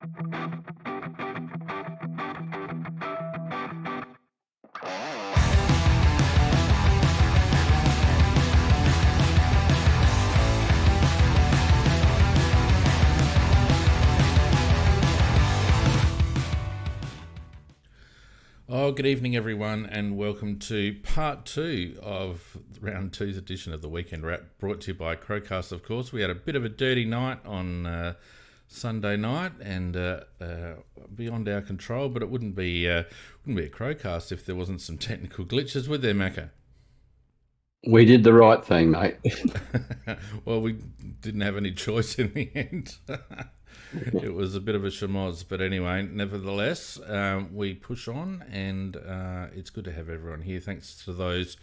Oh, good evening, everyone, and welcome to part 2 of round 2's edition of the Weekend Wrap, brought to you by CrowCast, of course. We had a bit of a dirty night on Sunday night, and beyond our control, but it wouldn't be a CrowCast if there wasn't some technical glitches, would there, Macca? We did the right thing, mate. Well, we didn't have any choice in the end. It was a bit of a schmoz, but anyway, nevertheless, we push on, and it's good to have everyone here. Thanks to those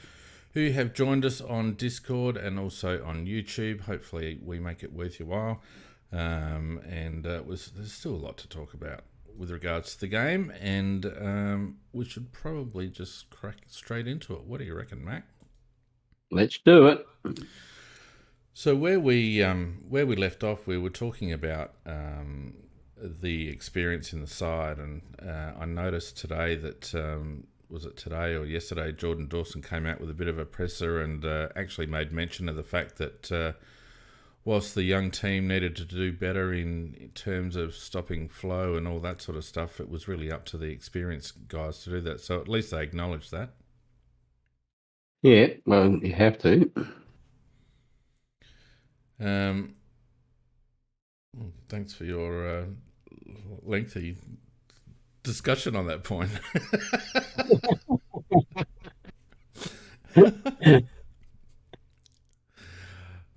who have joined us on Discord and also on YouTube. Hopefully we make it worth your while. There's still a lot to talk about with regards to the game, and we should probably just crack straight into it. What do you reckon, Mac? Let's do it. So where we left off, we were talking about the experience in the side, and I noticed today that was it today or yesterday, Jordan Dawson came out with a bit of a presser and actually made mention of the fact that whilst the young team needed to do better in terms of stopping flow and all that sort of stuff, it was really up to the experienced guys to do that. So at least they acknowledged that. Yeah, well, you have to. Thanks for your lengthy discussion on that point.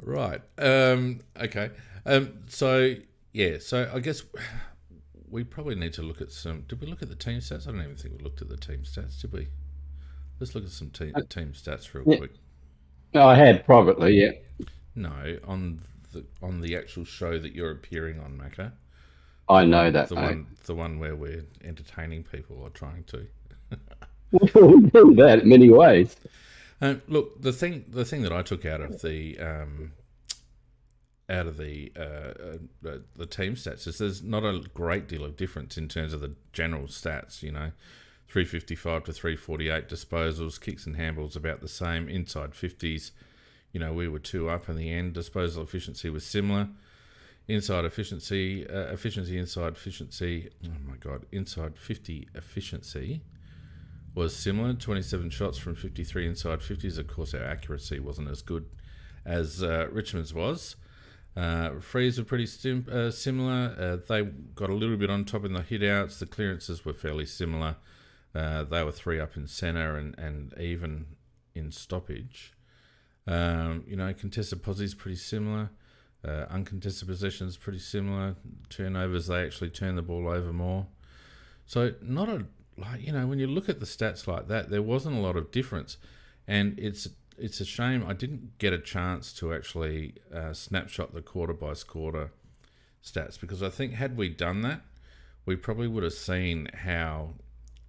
Right. Okay. So I guess we probably need to look at some. Did we look at the team stats? I don't even think we looked at the team stats, did we? Let's look at some team stats real quick. I had privately, yeah. No, on the actual show that you're appearing on, Macca. I know that, the one where we're entertaining people or trying to. We do that in many ways. Look, the thing that I took out of the team stats is there's not a great deal of difference in terms of the general stats. 355 to 348 disposals, kicks and handballs about the same. Inside 50s, we were 2 up in the end. Disposal efficiency was similar. Inside 50 efficiency was similar. 27 shots from 53 inside 50s. Of course, our accuracy wasn't as good as Richmond's was. Frees were pretty similar. They got a little bit on top in the hit-outs. The clearances were fairly similar. They were 3 up in centre and even in stoppage. Contested posses pretty similar. Uncontested possessions pretty similar. Turnovers, they actually turn the ball over more. So when you look at the stats like that, there wasn't a lot of difference. And it's a shame I didn't get a chance to actually snapshot the quarter by quarter stats, because I think had we done that, we probably would have seen how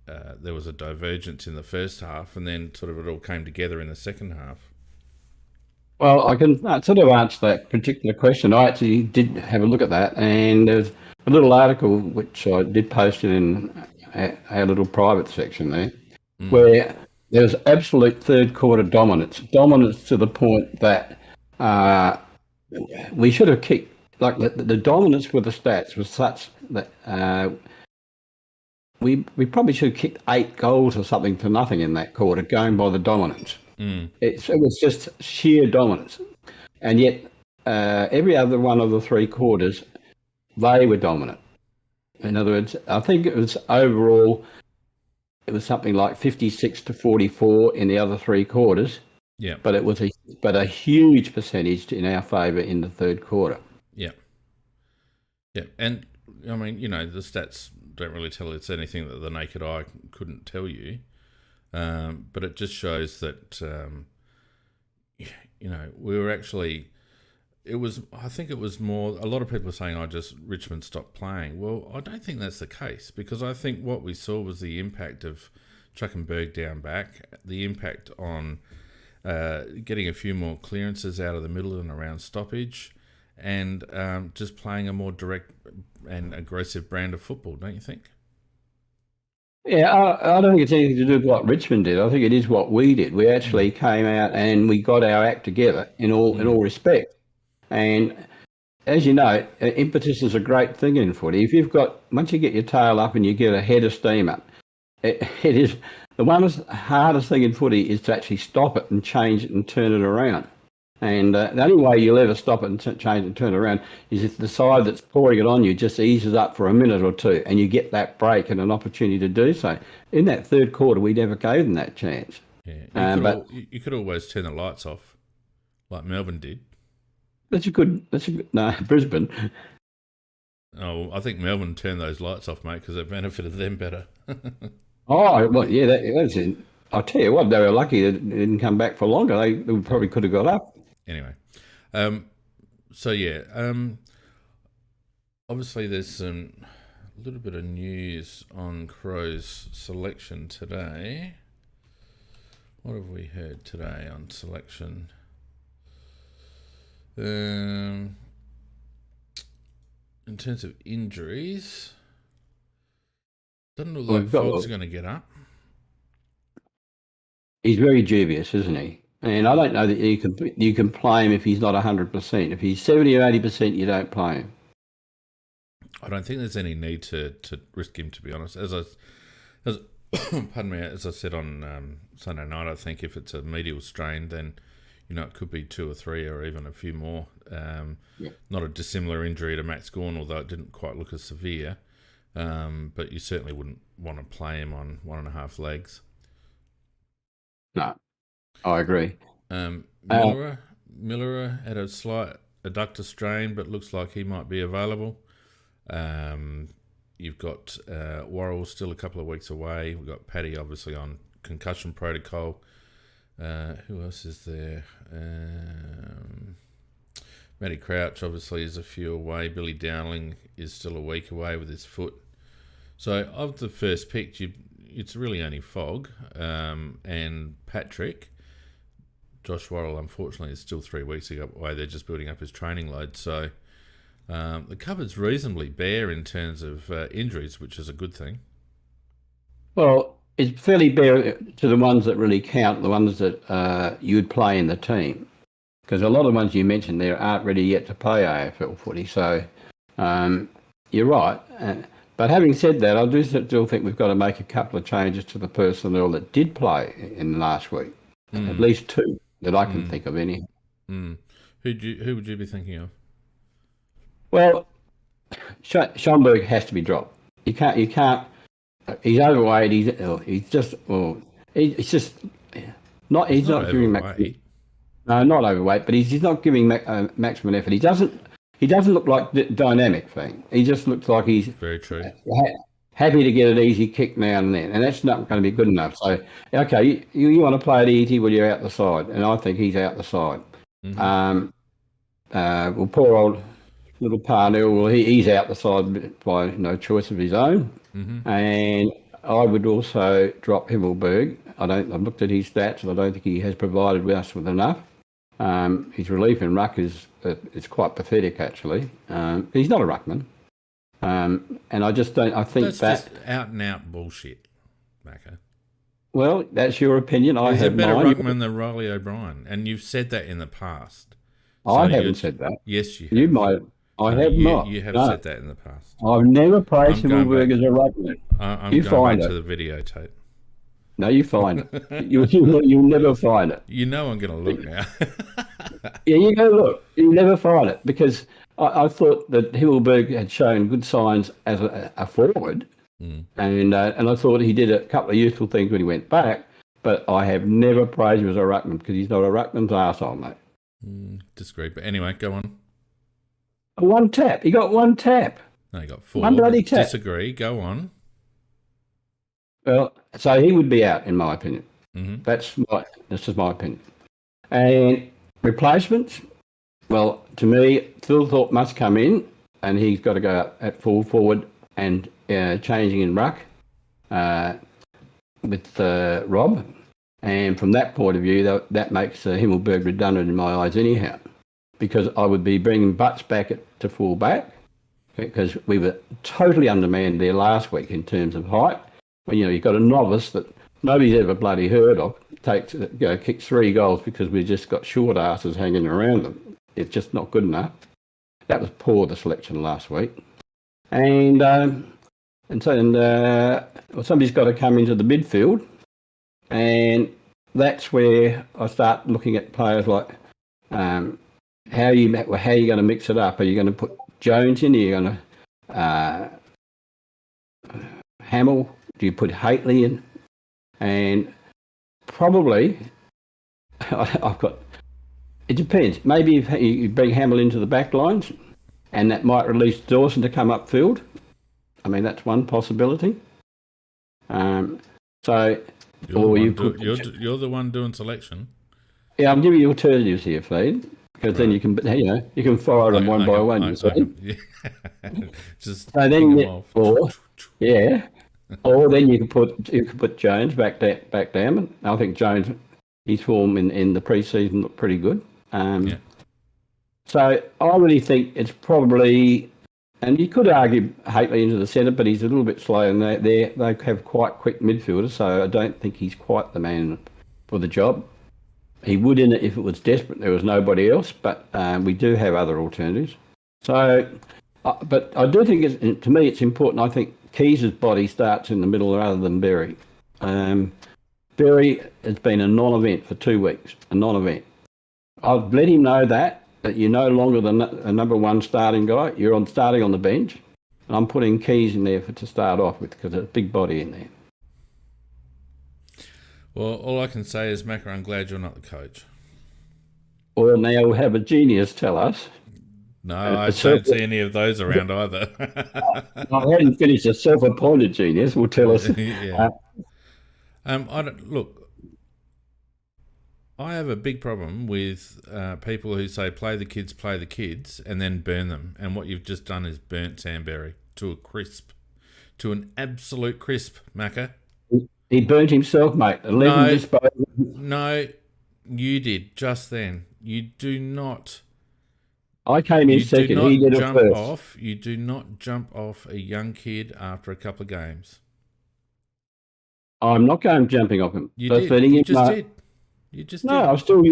there was a divergence in the first half, and then sort of it all came together in the second half. Well, I can sort of answer that particular question. I actually did have a look at that, and there's a little article which I did post in our little private section there, where there's absolute third quarter dominance to the point that we should have kicked, like the dominance with the stats was such that we probably should have kicked 8 goals or something to nothing in that quarter, going by the dominance. It was just sheer dominance. And yet every other one of the 3 quarters, they were dominant. In other words, I think it was overall, it was something like 56 to 44 in the other 3 quarters. Yeah. But it was a huge percentage in our favour in the third quarter. Yeah. Yeah. And I mean, the stats don't really tell us anything that the naked eye couldn't tell you. But it just shows that, we were actually, I think it was more, a lot of people are saying, Richmond stopped playing. Well, I don't think that's the case, because I think what we saw was the impact of chucking Berg down back, the impact on getting a few more clearances out of the middle and around stoppage, and just playing a more direct and aggressive brand of football, don't you think? Yeah, I don't think it's anything to do with what Richmond did. I think it is what we did. We actually came out and we got our act together in all respect. And as you know, impetus is a great thing in footy. If you've got, once you get your tail up and you get a head of steam up, it is the hardest thing in footy is to actually stop it and change it and turn it around. And the only way you'll ever stop it and change and turn it around is if the side that's pouring it on you just eases up for a minute or two and you get that break and an opportunity to do so. In that third quarter, we never gave them that chance. Yeah, you could always turn the lights off, like Melbourne did. That's a good. No, Brisbane. Oh, I think Melbourne turned those lights off, mate, because it benefited them better. Oh, well, yeah, that's it. I'll tell you what, they were lucky that it didn't come back for longer. They probably could have got up. Anyway, obviously there's a little bit of news on Crow's selection today. What have we heard today on selection? In terms of injuries, doesn't look like Fogg's going to get up. He's very dubious, isn't he? And I don't know that you can play him if he's not 100%. If he's 70 or 80%, you don't play him. I don't think there's any need to risk him, to be honest. As pardon me, as I said on Sunday night, I think if it's a medial strain, then it could be 2 or 3 or even a few more. Not a dissimilar injury to Max Gawn, although it didn't quite look as severe. But you certainly wouldn't want to play him on 1.5 legs. No, I agree. Miller had a slight adductor strain, but looks like he might be available. You've got Worrell still a couple of weeks away. We've got Paddy obviously on concussion protocol. Who else is there? Matty Crouch obviously is a few away. Billy Dowling is still a week away with his foot. So of the first pick, it's really only Fogg and Patrick. Josh Worrell, unfortunately, is still 3 weeks away. They're just building up his training load. So the cupboard's reasonably bare in terms of injuries, which is a good thing. Well, it's fairly bare to the ones that really count, the ones that you'd play in the team. Because a lot of the ones you mentioned there aren't ready yet to play AFL footy. So you're right. But having said that, I do still think we've got to make a couple of changes to the personnel that did play in the last week. At least 2 that I can think of anyhow. Who would you be thinking of? Well, Schomburg has to be dropped. You can't. He's overweight. He's just not. He's not giving maximum. No, not overweight, but he's not giving maximum effort. He doesn't look like the dynamic thing. He just looks like he's very true. Happy to get an easy kick now and then, and that's not going to be good enough. So, okay, you want to play it easy, well, you're out the side, and I think he's out the side. Well, poor old little Parnell, well, he's out the side by no choice of his own, and I would also drop Himmelberg. I've looked at his stats, and I don't think he has provided us with enough. His relief in ruck is quite pathetic, actually. He's not a ruckman. And I just don't. I think that's just out and out bullshit, Macca. Well, that's your opinion. He's a better ruckman than Riley O'Brien, and you've said that in the past. I haven't said that. Yes, you have. You might. I have not. You have said that in the past. I've never praised Himmelberg as a ruckman. I'm going back to the videotape. No, you find it. You'll never find it. You know I'm going to look now. Yeah, you go look. You'll never find it because I thought that Himmelberg had shown good signs as a forward, and I thought he did a couple of useful things when he went back, but I have never praised him as a ruckman because he's not a ruckman's arsehole, mate. Disagree, but anyway, go on. One tap. He got one tap. No, he got 4. One bloody tap. Disagree. Go on. Well, so he would be out, in my opinion. That's just my opinion. And replacements, well, to me, Phil Thorpe must come in, and he's got to go at full forward and changing in ruck with Rob. And from that point of view, that makes Himmelberg redundant in my eyes anyhow. because I would be bringing Butts back to full back because we were totally undermanned there last week in terms of height. When you've got a novice that nobody's ever bloody heard of kicks 3 goals because we've just got short asses hanging around them. It's just not good enough. That was poor, the selection last week, and somebody's got to come into the midfield, and that's where I start looking at players like how are you going to mix it up? Are you going to put Jones in? Are you going to Hamill? Do you put Haitley in? And probably I've got. It depends. Maybe if you bring Hamill into the back lines, and that might release Dawson to come upfield. I mean, that's one possibility. You're the one doing selection. Yeah, I'm giving you alternatives here, Fleed, because then you can fire them one by one. Just so then, or then you can put Jones back down. I think Jones, his form in the pre-season looked pretty good. So I really think it's probably, and you could argue Haitley into the centre, but he's a little bit slow, and they have quite quick midfielders, so I don't think he's quite the man for the job. He would in it if it was desperate. There was nobody else, but we do have other alternatives. So, but I do think to me it's important. I think Keys's body starts in the middle rather than Berry. Berry has been a non-event for 2 weeks, a non-event. I've let him know that you're no longer the number one starting guy. You're starting on the bench. And I'm putting Keys in there to start off with because there's a big body in there. Well, all I can say is, Macca, I'm glad you're not the coach. Well, now we'll have a genius tell us. No, I don't see any of those around either. I hadn't finished. A self-appointed genius will tell us. Yeah. Look, I have a big problem with people who say play the kids, and then burn them. And what you've just done is burnt Sam Berry to a crisp, to an absolute crisp, Macca. He burnt himself, mate. No, you did just then. You do not. I came in second. He did it first. You do not jump off a young kid after a couple of games. I'm not going jumping off him. You did. You just did. You just did. I'm still.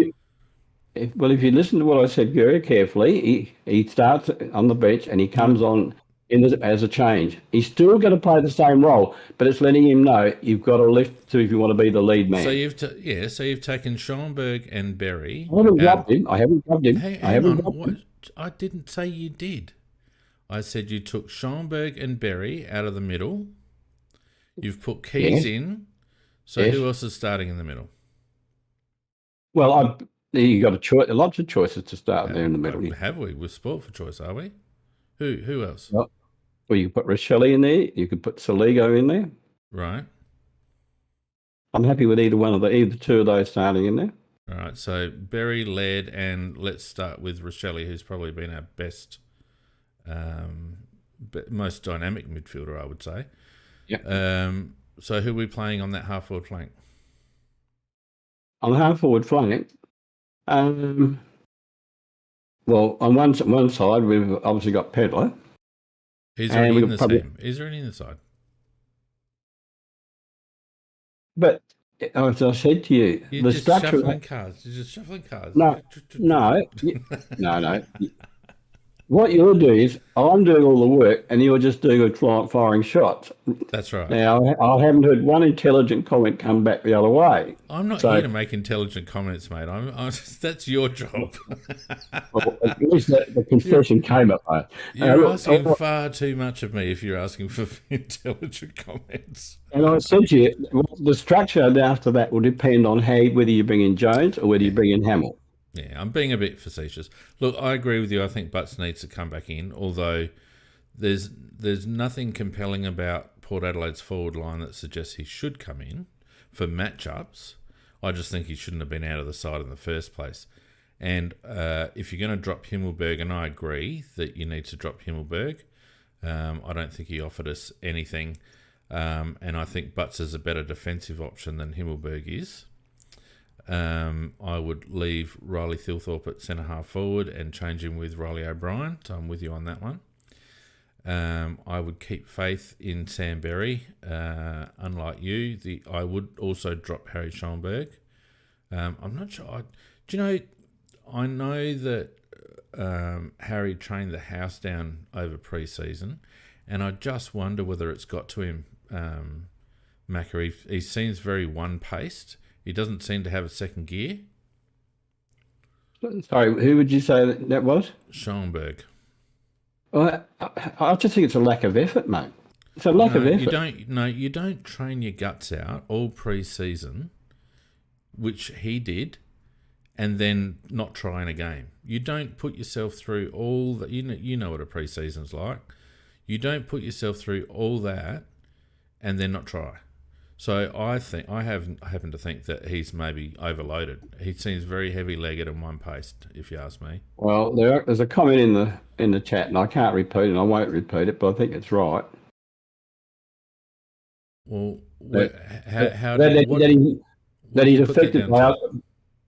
Well, if you listen to what I said very carefully, he starts on the bench and he comes on as a change. He's still going to play the same role, but it's letting him know you've got to lift to if you want to be the lead man. So you've taken Schoenberg and Berry. I haven't dropped him. I haven't dropped him. Hey, I didn't say you did. I said you took Schoenberg and Berry out of the middle. You've put Keys in. So who else is starting in the middle? Well, you got lots of choices to start there in the middle. Have we? We're sport for choice, are we? Who else? Well, you could put Rochelle in there. You could put Saligo in there. Right. I'm happy with either two of those starting in there. All right. So Berry, Laird, and let's start with Rochelle, who's probably been our best, most dynamic midfielder, I would say. Yeah. So who are we playing on that half-forward flank? On the half-forward flank, well, on one side, we've obviously got Pedler. He's already in the team. He's already in the side. But as I said to you, You're just shuffling cards. You're just shuffling cards. No. What you'll do is I'm doing all the work and you're just doing firing shots. That's right. Now, I haven't heard one intelligent comment come back the other way. I'm not here to make intelligent comments, mate. That's your job. Well, at least the confession came up, mate. You're asking far too much of me if you're asking for intelligent comments. And I said to you, the structure after that will depend on whether you bring in Jones or whether you bring in Hamill. Yeah, I'm being a bit facetious. Look, I agree with you. I think Butts needs to come back in, although there's nothing compelling about Port Adelaide's forward line that suggests he should come in for matchups. I just think he shouldn't have been out of the side in the first place. And if you're going to drop Himmelberg, and I agree that you need to drop Himmelberg, I don't think he offered us anything. And I think Butts is a better defensive option than Himmelberg is. I would leave Riley Thilthorpe at centre half forward and change him with Riley O'Brien. So I'm with you on that one. I would keep faith in Sam Berry. Unlike you, I would also drop Harry Schoenberg. I'm not sure. I know that Harry trained the house down over pre-season, and I just wonder whether it's got to him. Macca, he seems very one-paced. He doesn't seem to have a second gear. Sorry, who would you say that was? Schoenberg. Well, I just think it's a lack of effort, mate. It's a lack of effort. You don't train your guts out all pre-season, which he did, and then not try in a game. You don't put yourself through all that. You know what a pre-season's like. You don't put yourself through all that and then not try. So I happen to think that he's maybe overloaded. He seems very heavy-legged and one-paced, if you ask me. Well, there's a comment in the chat, and I can't repeat it, and I won't repeat it, but I think it's right. Well, that he's affected by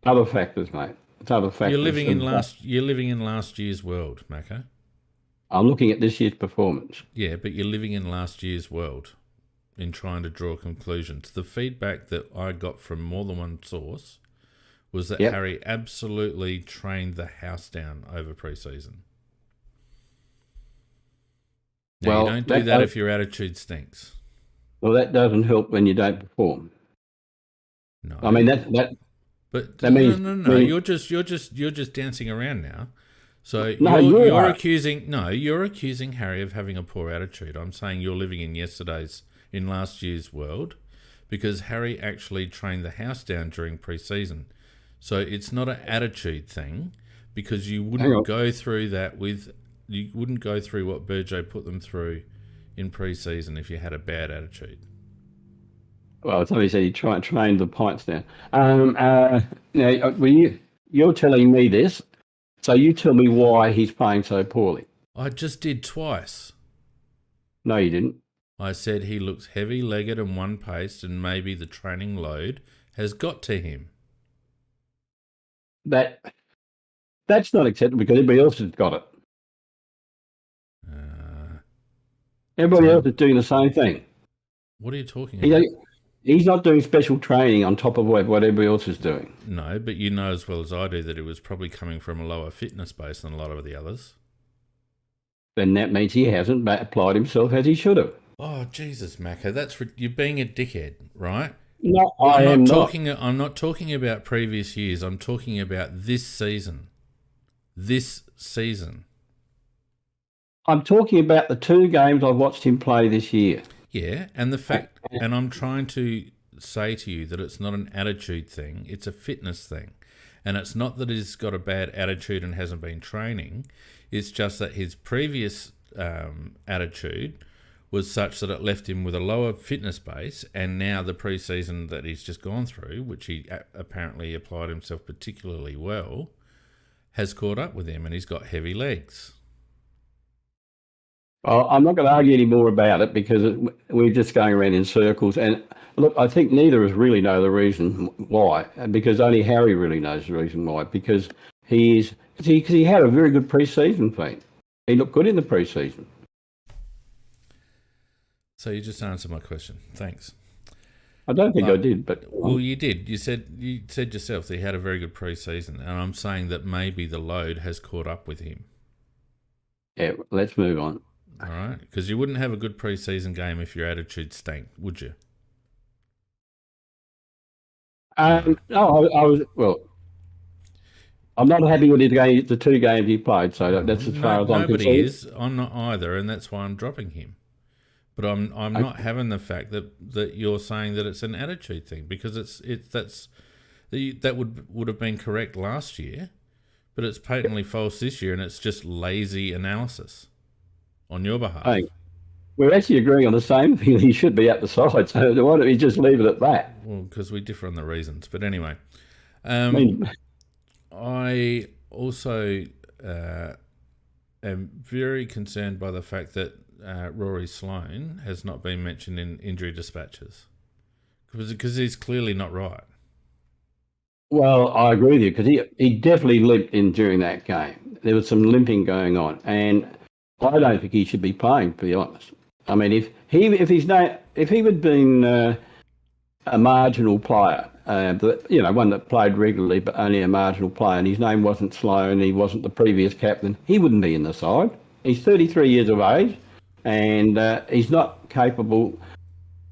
other factors, mate. It's other factors. You're living in last year's world, Macca. I'm looking at this year's performance. Yeah, but you're living in last year's world in trying to draw conclusions. The feedback that I got from more than one source was that Harry absolutely trained the house down over pre-season. Now, you don't do that if your attitude stinks. Well, that doesn't help when you don't perform. No, I mean that. But that means no. You're just dancing around now. So you're accusing Harry of having a poor attitude. I'm saying you're living in last year's world, because Harry actually trained the house down during pre-season. So it's not an attitude thing, because you wouldn't go through what Burjo put them through in pre-season if you had a bad attitude. Well, somebody said he trained the pints down. Now, you're telling me this, so you tell me why he's playing so poorly. I just did twice. No, you didn't. I said he looks heavy-legged and one-paced, and maybe the training load has got to him. That's not acceptable, because everybody else has got it. Everybody else is doing the same thing. What are you talking about? He's not doing special training on top of what everybody else is doing. No, but you know as well as I do that it was probably coming from a lower fitness base than a lot of the others. Then that means he hasn't applied himself as he should have. Oh, Jesus, Macca, you're being a dickhead, right? No, I'm not talking about previous years. I'm talking about this season. This season. I'm talking about the 2 games I've watched him play this year. Yeah, and the fact, and I'm trying to say to you that it's not an attitude thing, it's a fitness thing. And it's not that he's got a bad attitude and hasn't been training, it's just that his previous attitude was such that it left him with a lower fitness base, and now the pre-season that he's just gone through, which he apparently applied himself particularly well, has caught up with him, and he's got heavy legs. Well, I'm not going to argue any more about it, because we're just going around in circles. And look, I think neither of us really know the reason why, because only Harry really knows the reason why. Because he had a very good pre-season thing. He looked good in the pre-season. So you just answered my question. Thanks. I don't think I did, but well, you did. You said yourself that he had a very good pre-season, and I'm saying that maybe the load has caught up with him. Yeah, let's move on. All right, because you wouldn't have a good pre-season game if your attitude stank, would you? No, I was. Well, I'm not happy with the 2 games he played, so that's as far as I'm concerned. Nobody is. I'm not either, and that's why I'm dropping him. But I'm not having the fact that you're saying that it's an attitude thing, because that would have been correct last year, but it's patently false this year, and it's just lazy analysis on your behalf. Hey, we're actually agreeing on the same thing. He should be at the side, so why don't we just leave it at that? Well, because we differ on the reasons. But anyway, I also am very concerned by the fact that Rory Sloane has not been mentioned in injury dispatches, because he's clearly not right. Well, I agree with you because he definitely limped in during that game. There was some limping going on, and I don't think he should be playing. To be honest, I mean, if he had been a marginal player, one that played regularly but only a marginal player, and his name wasn't Sloan, he wasn't the previous captain, he wouldn't be in the side. He's 33 years of age, and he's not capable.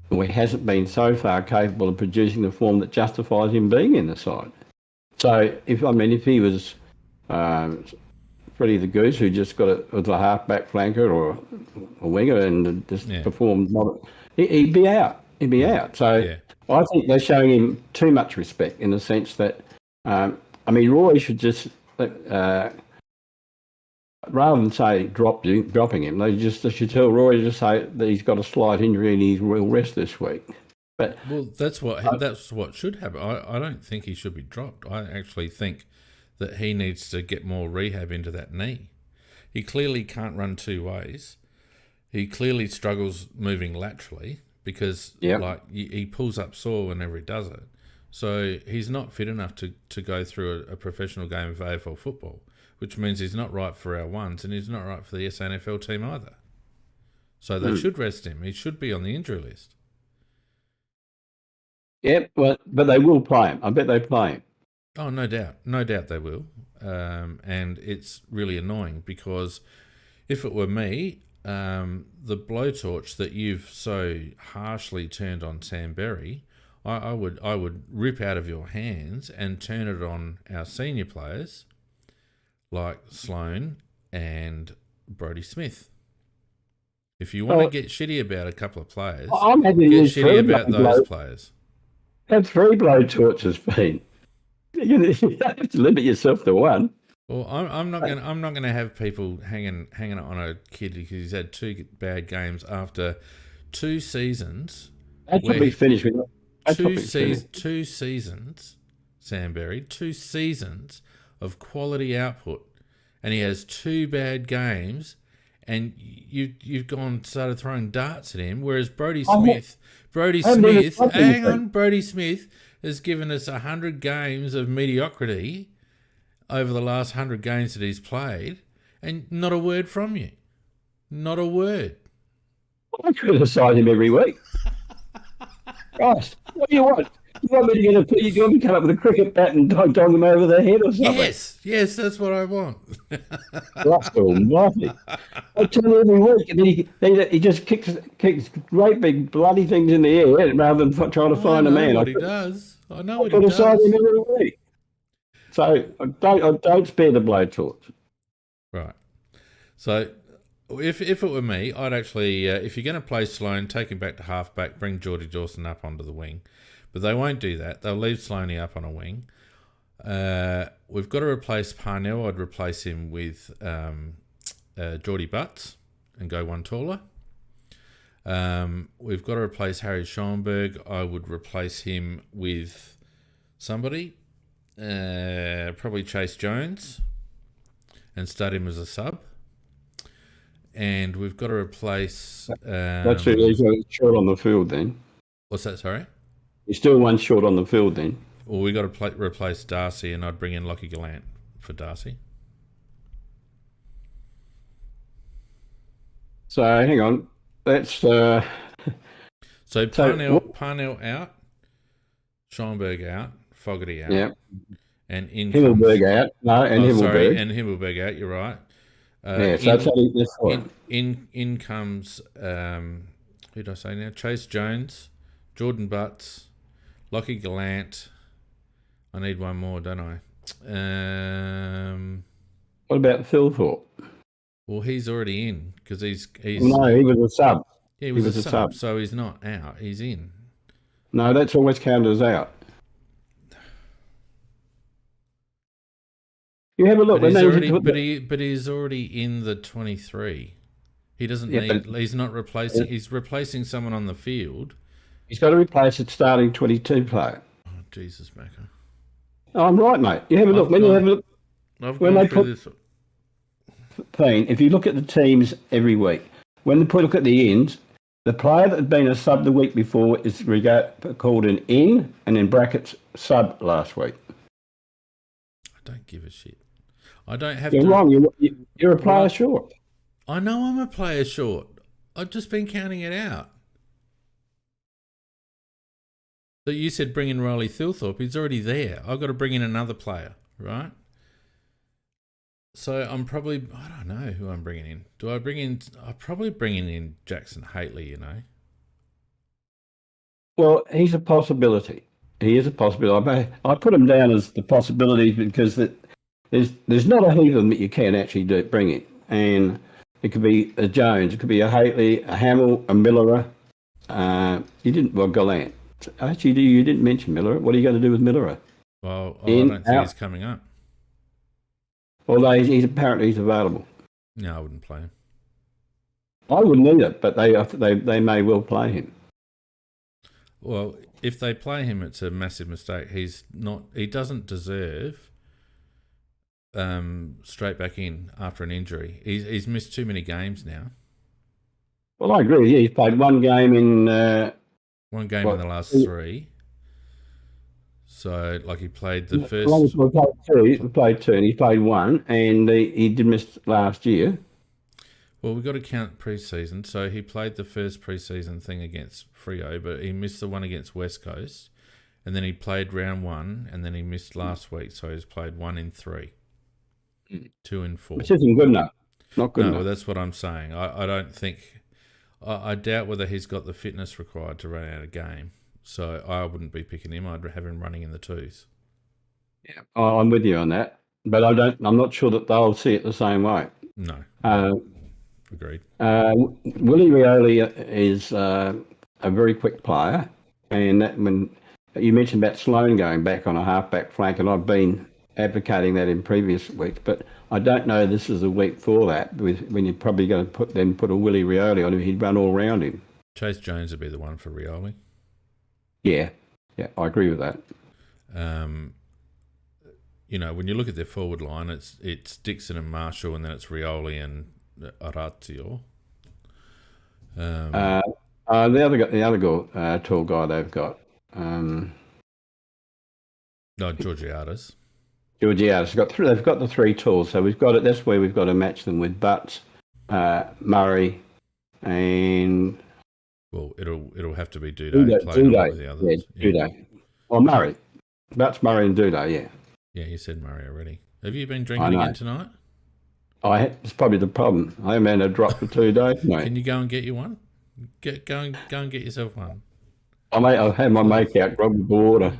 Well, he hasn't been so far capable of producing the form that justifies him being in the side. So, if he was Freddie the Goose, who just got was a half-back flanker or a winger and just performed, he'd be out. He'd be out. So, I think they're showing him too much respect in the sense that, Roy should just rather than say dropping him, they should tell Roy to just say that he's got a slight injury and he will rest this week. But that's what should happen. I don't think he should be dropped. I actually think that he needs to get more rehab into that knee. He clearly can't run two ways. He clearly struggles moving laterally because he pulls up sore whenever he does it. So he's not fit enough to go through a professional game of AFL football, which means he's not right for our ones and he's not right for the SANFL team either. So they should rest him. He should be on the injury list. Yeah, but they will play him. I bet they play him. Oh, no doubt. No doubt they will. And it's really annoying because if it were me, the blowtorch that you've so harshly turned on Sam Berry, I would rip out of your hands and turn it on our senior players like Sloan and Brodie Smith. If you want to get shitty about a couple of players, get shitty about those players. Have 3 blowtorches been. You have to limit yourself to one. Well, I'm not going to have people hanging on a kid because he's had 2 bad games after 2 seasons. That should be finished with 2 seasons, Sam Berry, 2 seasons of quality output, and he has 2 bad games, and you've started throwing darts at him. Whereas Brodie Smith has given us 100 games of mediocrity over the last 100 games that he's played, and not a word from you, not a word. I criticise him every week. Christ, what do you want? You want me to come up with a cricket bat and dog him over the head or something? Yes, that's what I want. Christ almighty. I tell you every week, and then he just kicks great big bloody things in the air rather than trying to find a man. I know what he does. Him every week. So I don't spare the blowtorch. Right. So if it were me, I'd actually, if you're going to play Sloan, take him back to halfback, bring Geordie Dawson up onto the wing. But they won't do that. They'll leave Sloaney up on a wing. We've got to replace Parnell. I'd replace him with Geordie Butts and go one taller. We've got to replace Harry Schoenberg. I would replace him with somebody, probably Chase Jones, and start him as a sub. And we've got to replace... That's he's short on the field then. What's that, sorry? He's still one short on the field then. Well, we got to replace Darcy, and I'd bring in Lockie Gallant for Darcy. So hang on, that's so Parnell out, Schoenberg out, Fogarty out, and Himmelberg out. No, and Himmelberg. And Himmelberg out. You're right. In comes who did I say now? Chase Jones, Jordan Butts, Lockie Gallant. I need one more, don't I? What about Phil Thorpe? Well, he's already in because he's. No, he was a sub. Yeah, he was a sub, so he's not out. He's in. No, that's always counted as out. You have a look. But he's already in the 23. He doesn't need. He's not replacing. Yeah. He's replacing someone on the field. He's got to replace its starting 22 player. Oh, Jesus, Macca. Oh, I'm right, mate. You have a look. When they put this thing, if you look at the teams every week, when they look at the ins, the player that had been a sub the week before is called an in, and in brackets sub last week. don't give a shit. I don't have You're to. wrong. You're a player Right. short. I know I'm a player short. I've just been counting it out. So you said bring in Riley Thilthorpe. He's already there. I've got to bring in another player, right? So I'm probably, I don't know who I'm bringing in. Do I bring in, I'm probably bringing in Jackson Haitley, you know. Well, he's a possibility. He is a possibility. I put him down as the possibility because there's not a heap of them that you can actually bring in. And it could be a Jones, it could be a Haitley, a Hamill, a Millerer. Gallant. Actually, you didn't mention Millerer. What are you going to do with Millerer? Well, I don't think he's coming up. Although he's apparently available. No, I wouldn't play him. I wouldn't either, but they may well play him. Well, if they play him, it's a massive mistake. He doesn't deserve straight back in after an injury. He's missed too many games now. Well, I agree. Yeah, he's played one game in in the last three. So, like, he played the first. We played two, and he played one, and he did miss last year. Well, we've got to count pre-season. So he played the first pre-season thing against Freo, but he missed the one against West Coast. And then he played round one, and then he missed last week. So he's played 1 in 3, 2 in 4. Which isn't good enough. Not good enough. No, well, that's what I'm saying. I don't think... I doubt whether he's got the fitness required to run out a game. So I wouldn't be picking him. I'd have him running in the 2s. Yeah, I'm with you on that. But I'm not sure that they'll see it the same way. No. Agreed. Willie Rioli is a very quick player, and when you mentioned about Sloane going back on a half-back flank, and I've been advocating that in previous weeks, but I don't know this is a week for that. When you're probably going to put a Willie Rioli on him, he'd run all round him. Chase Jones would be the one for Rioli. Yeah, I agree with that. You know, when you look at their forward line, it's Dixon and Marshall, and then it's Rioli and Orazio. The other tall guy they've got. Georgiades. Georgiades. They've got the 3 tools, so we've got it. That's where we've got to match them with Butts, Murray, and. Well, it'll have to be Duday playing with the others. Yeah, Duday. Or Murray. Butts, Murray, and Duday. Yeah. Yeah, you said Murray already. Have you been drinking again tonight? It's probably the problem. I haven't had a drop for 2 days, mate. Can you go and get you one? Go and get yourself one. I'll have my make out, grab the water.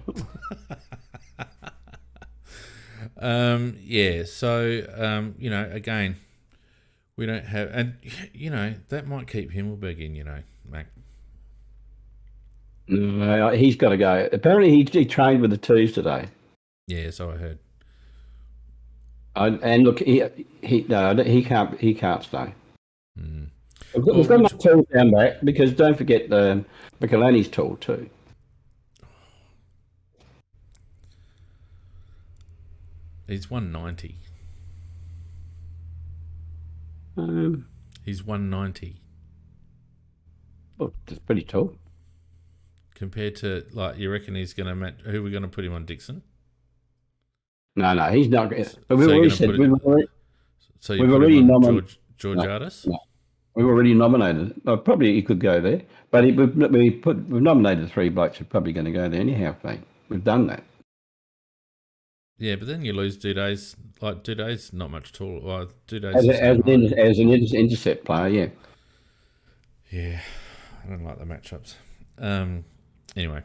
Yeah, so, you know, again, we don't have... And, you know, that might keep Himmelberg in, you know, Mac. No, he's got to go. Apparently he trained with the Twos today. Yeah, so I heard. And look, he can't stay. Mm. We've got enough tools down back, because don't forget Michelini's tool too. He's 190. He's 190. Well, that's pretty tall. Compared to, like, you reckon he's going to match... Who are we going to put him on, Dixon? No, he's not. But We've already nominated Georgiades? No. We've already nominated. Probably he could go there, but we've nominated 3 blokes who are probably going to go there anyhow. We've done that. Yeah, but then you lose Duday's. Like, Duday's not much taller. Well, Duday's as an intercept player, yeah. Yeah, I don't like the matchups. Anyway,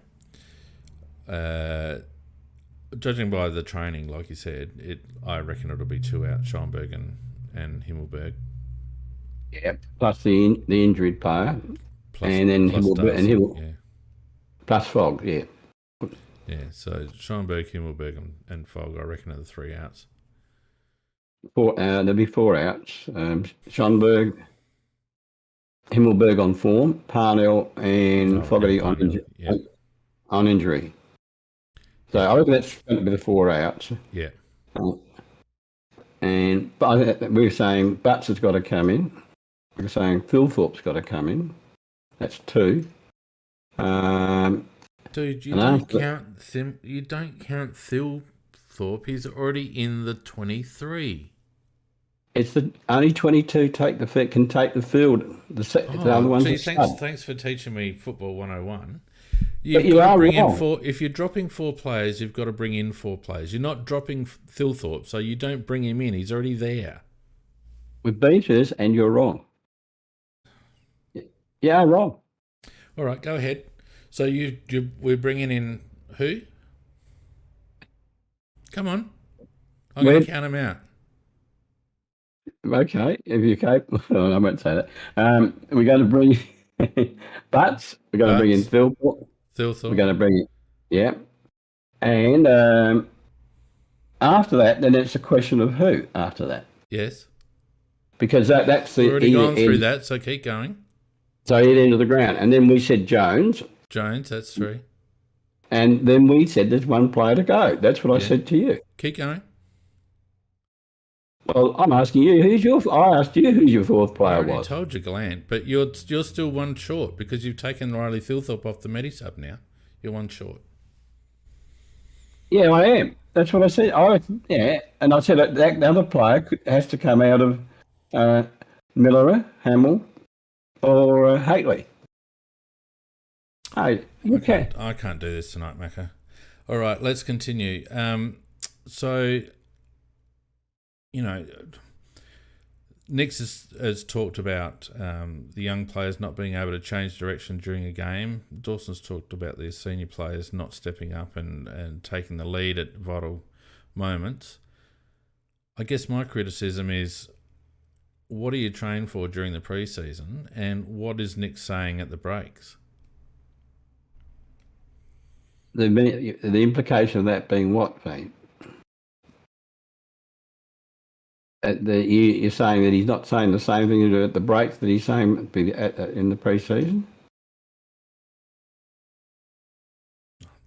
judging by the training, like you said, I reckon it'll be 2 out, Schoenberg and Himmelberg. Yeah, plus the injured player, and then Himmelberg, plus Fogg, yeah. Yeah, so Schoenberg, Himmelberg, and Fogg, I reckon, are the 3 outs. There'll be 4 outs. Schoenberg, Himmelberg on form, Parnell and Fogarty on injury. So I reckon that's going to be the 4 outs. Yeah. But we're saying Butts has got to come in. We're saying Thilthorpe's got to come in. That's 2. Dude, you don't count Thorpe. He's already in the 23. It's the only 22 can take the field. The other ones are thanks for teaching me football 101. But you are wrong. If you're dropping 4 players, you've got to bring in 4 players. You're not dropping Thilthorpe, so you don't bring him in. He's already there. With beaters, and you're wrong. Yeah, wrong. All right, go ahead. So we're bringing in who? Come on. I'm going to count them out. Okay, if you're capable, I won't say that. We're going to bring Butts. We're going to bring in Thilthorpe. We're going to bring in, yeah. And after that, then it's a question of who after that. Yes. Because that's the... We've already gone through that, so keep going. So he'd end of the ground. And then we said Jones. Jones, that's 3. And then we said there's 1 player to go. That's what I said to you. Keep going. Well, I'm asking you, I asked you who your 4th player was. I told you, Glant, but you're still 1 short because you've taken Riley Thilthorpe off the Medisub now. You're 1 short. Yeah, I am. That's what I said. And I said that other player has to come out of Miller, Hamill, or Haitley. Hey, okay. I can't do this tonight, Macca. All right, let's continue. So, Nix has talked about the young players not being able to change direction during a game. Dawson's talked about the senior players not stepping up and taking the lead at vital moments. I guess my criticism is, what are you trained for during the pre-season, and what is Nick saying at the breaks? The implication of that being what, Pete? You're saying that he's not saying the same thing at the breaks that he's saying in the pre-season?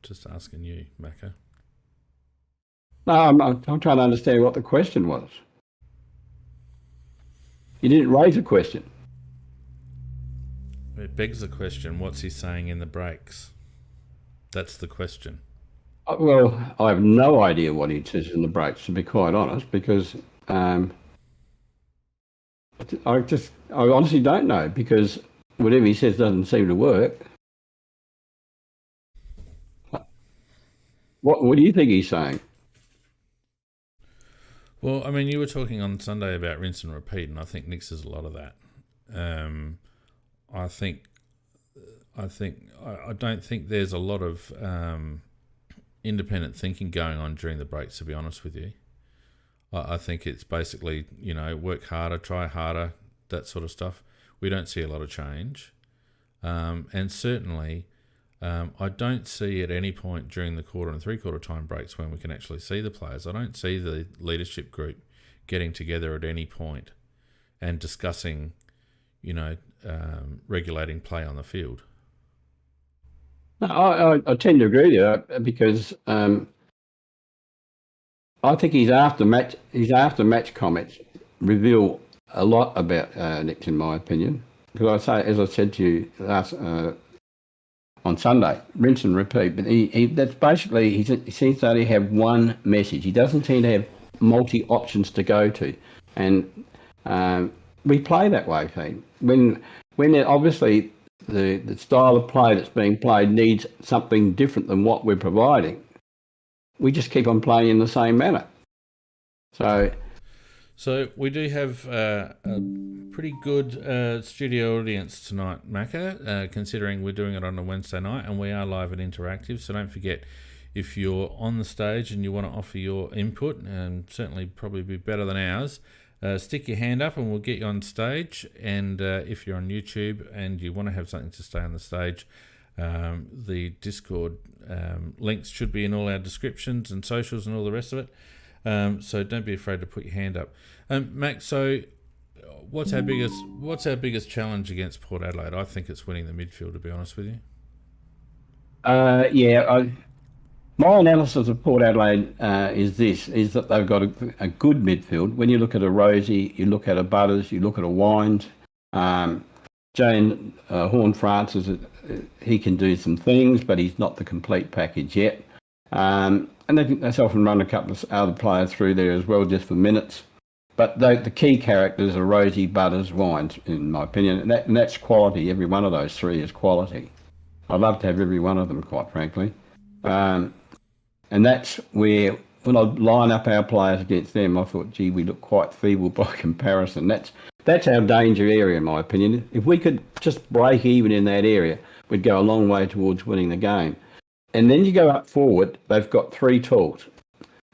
Just asking you, Macca. No, I'm trying to understand what the question was. You didn't raise a question. It begs the question, what's he saying in the breaks? That's the question. Well, I have no idea what he says in the breaks, to be quite honest, because I honestly don't know, because whatever he says doesn't seem to work. What do you think he's saying? Well, I mean, you were talking on Sunday about rinse and repeat, and I think Nick's is a lot of that. I don't think there's a lot of independent thinking going on during the breaks, to be honest with you. I think it's basically, work harder, try harder, that sort of stuff. We don't see a lot of change. And certainly, I don't see at any point during the quarter and 3/4 time breaks when we can actually see the players. I don't see the leadership group getting together at any point and discussing, regulating play on the field. No, I tend to agree with you because I think his after match comments reveal a lot about Nick, in my opinion. Because as I said to you on Sunday, rinse and repeat. But that's basically he seems to only have one message. He doesn't seem to have multi options to go to, and we play that way, Pete. When obviously the style of play that's being played needs something different than what we're providing, we just keep on playing in the same manner. So we do have a pretty good studio audience tonight, Macca, considering we're doing it on a Wednesday night and we are live and interactive. So don't forget, if you're on the stage and you want to offer your input, and certainly probably be better than ours, stick your hand up and we'll get you on stage. And if you're on YouTube and you want to have something to say on the stage, the Discord links should be in all our descriptions and socials and all the rest of it. So don't be afraid to put your hand up. Max, so what's our biggest challenge against Port Adelaide? I think it's winning the midfield, to be honest with you. My analysis of Port Adelaide is that they've got a good midfield. When you look at a Rosie, you look at a Butters, you look at a Wines, Jane Horn-Francis, he can do some things, but he's not the complete package yet. and they often run a couple of other players through there as well, just for minutes. But the key characters are Rosie, Butters, Wines, in my opinion, and that's quality. Every one of those three is quality. I'd love to have every one of them, quite frankly. And that's where, when I line up our players against them, I thought, gee, we look quite feeble by comparison. That's our danger area, in my opinion. If we could just break even in that area, we'd go a long way towards winning the game. And then you go up forward, they've got three tools.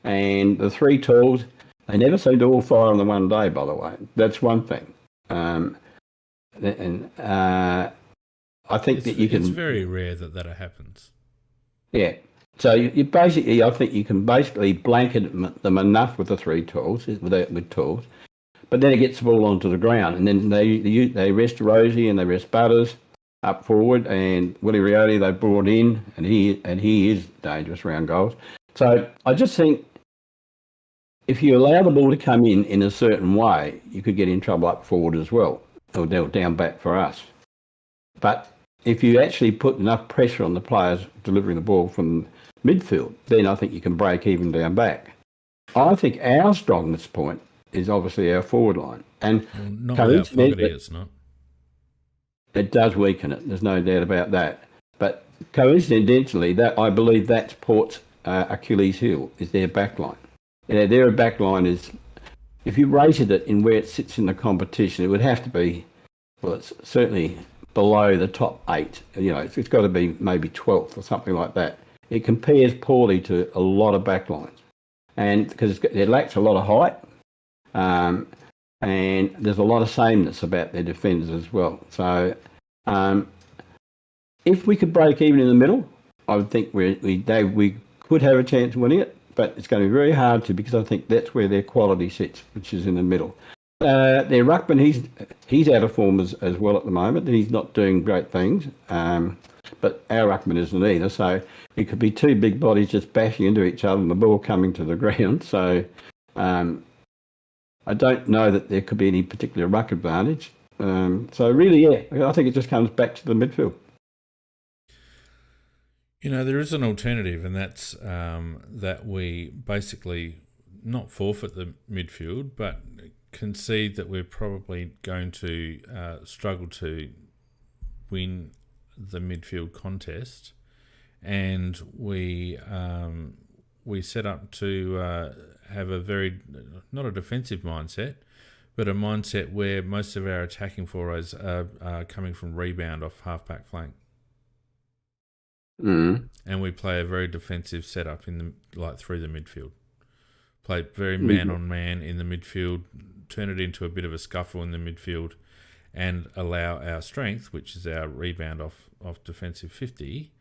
And the three tools, they never seem to all fire on the one day, by the way. That's one thing. I think that you can... It's very rare that happens. Yeah. So you basically, I think you can basically blanket them enough with the three tools, with tools, but then it gets the ball onto the ground, and then they rest Rosie and they rest Butters up forward, and Willie Rioli they brought in, and he is dangerous around goals. So I just think if you allow the ball to come in a certain way, you could get in trouble up forward as well, or down back for us. But if you actually put enough pressure on the players delivering the ball from midfield, then I think you can break even down back. I think our strongest point is obviously our forward line. And not without Fogarty, it's not. It does weaken it, there's no doubt about that. But coincidentally, that I believe that's Port's Achilles heel, is their back line. Their back line is, if you rated it in where it sits in the competition, it would have to be, well, it's certainly below the top 8. It's got to be maybe 12th or something like that. It compares poorly to a lot of backlines, and because it lacks a lot of height, and there's a lot of sameness about their defenders as well. So, if we could break even in the middle, I would think we could have a chance of winning it, but it's going to be very hard to, because I think that's where their quality sits, which is in the middle. Their ruckman, he's out of form as well at the moment. He's not doing great things, but our ruckman isn't either. So it could be two big bodies just bashing into each other and the ball coming to the ground. So I don't know that there could be any particular ruck advantage. So really, yeah, I think it just comes back to the midfield. There is an alternative, and that's that we basically not forfeit the midfield, but concede that we're probably going to struggle to win the midfield contest, and we set up to have a very, not a defensive mindset, but a mindset where most of our attacking forays are coming from rebound off half-back flank. And we play a very defensive setup through the midfield. Play very man-on-man in the midfield, turn it into a bit of a scuffle in the midfield, and allow our strength, which is our rebound off defensive 50,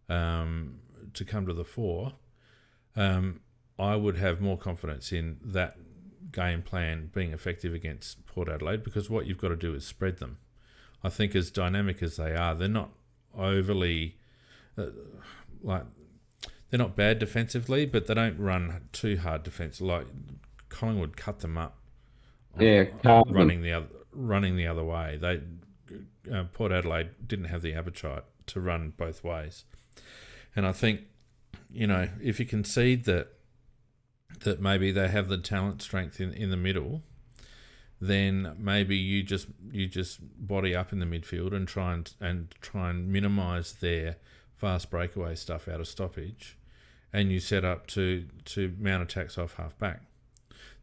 to come to the fore. I would have more confidence in that game plan being effective against Port Adelaide, because what you've got to do is spread them. I think as dynamic as they are, they're not overly... they're not bad defensively, but they don't run too hard defence. Like Collingwood cut them up. Running the other way. Port Adelaide didn't have the appetite to run both ways, and I think if you concede that maybe they have the talent strength in the middle, then maybe you just body up in the midfield and try and minimise their fast breakaway stuff out of stoppage, and you set up to mount attacks off half back.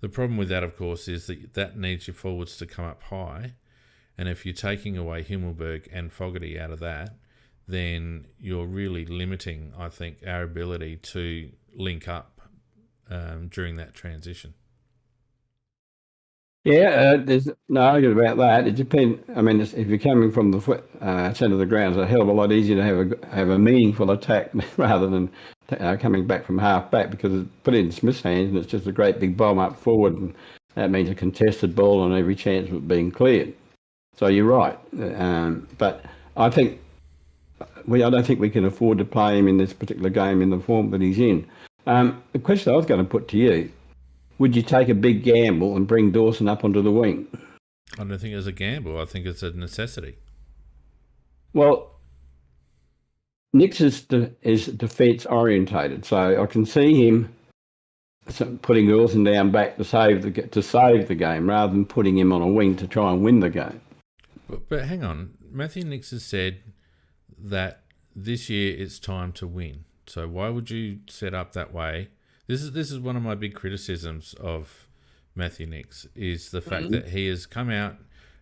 The problem with that, of course, is that needs your forwards to come up high, and if you're taking away Himmelberg and Fogarty out of that, then you're really limiting, I think, our ability to link up during that transition. Yeah, there's no argument about that. It depends. I mean, if you're coming from the centre of the ground, it's a hell of a lot easier to have a meaningful attack rather than coming back from half back, because it's put in Smith's hands and it's just a great big bomb up forward, and that means a contested ball on every chance of it being cleared. So you're right, but I think I don't think we can afford to play him in this particular game in the form that he's in. The question I was going to put to you: would you take a big gamble and bring Dawson up onto the wing? I don't think it's a gamble. I think it's a necessity. Well, Nix is defence orientated, so I can see him putting Wilson down back to save the game rather than putting him on a wing to try and win the game. But hang on, Matthew Nix has said that this year it's time to win. So why would you set up that way? This is one of my big criticisms of Matthew Nix, is the fact that he has come out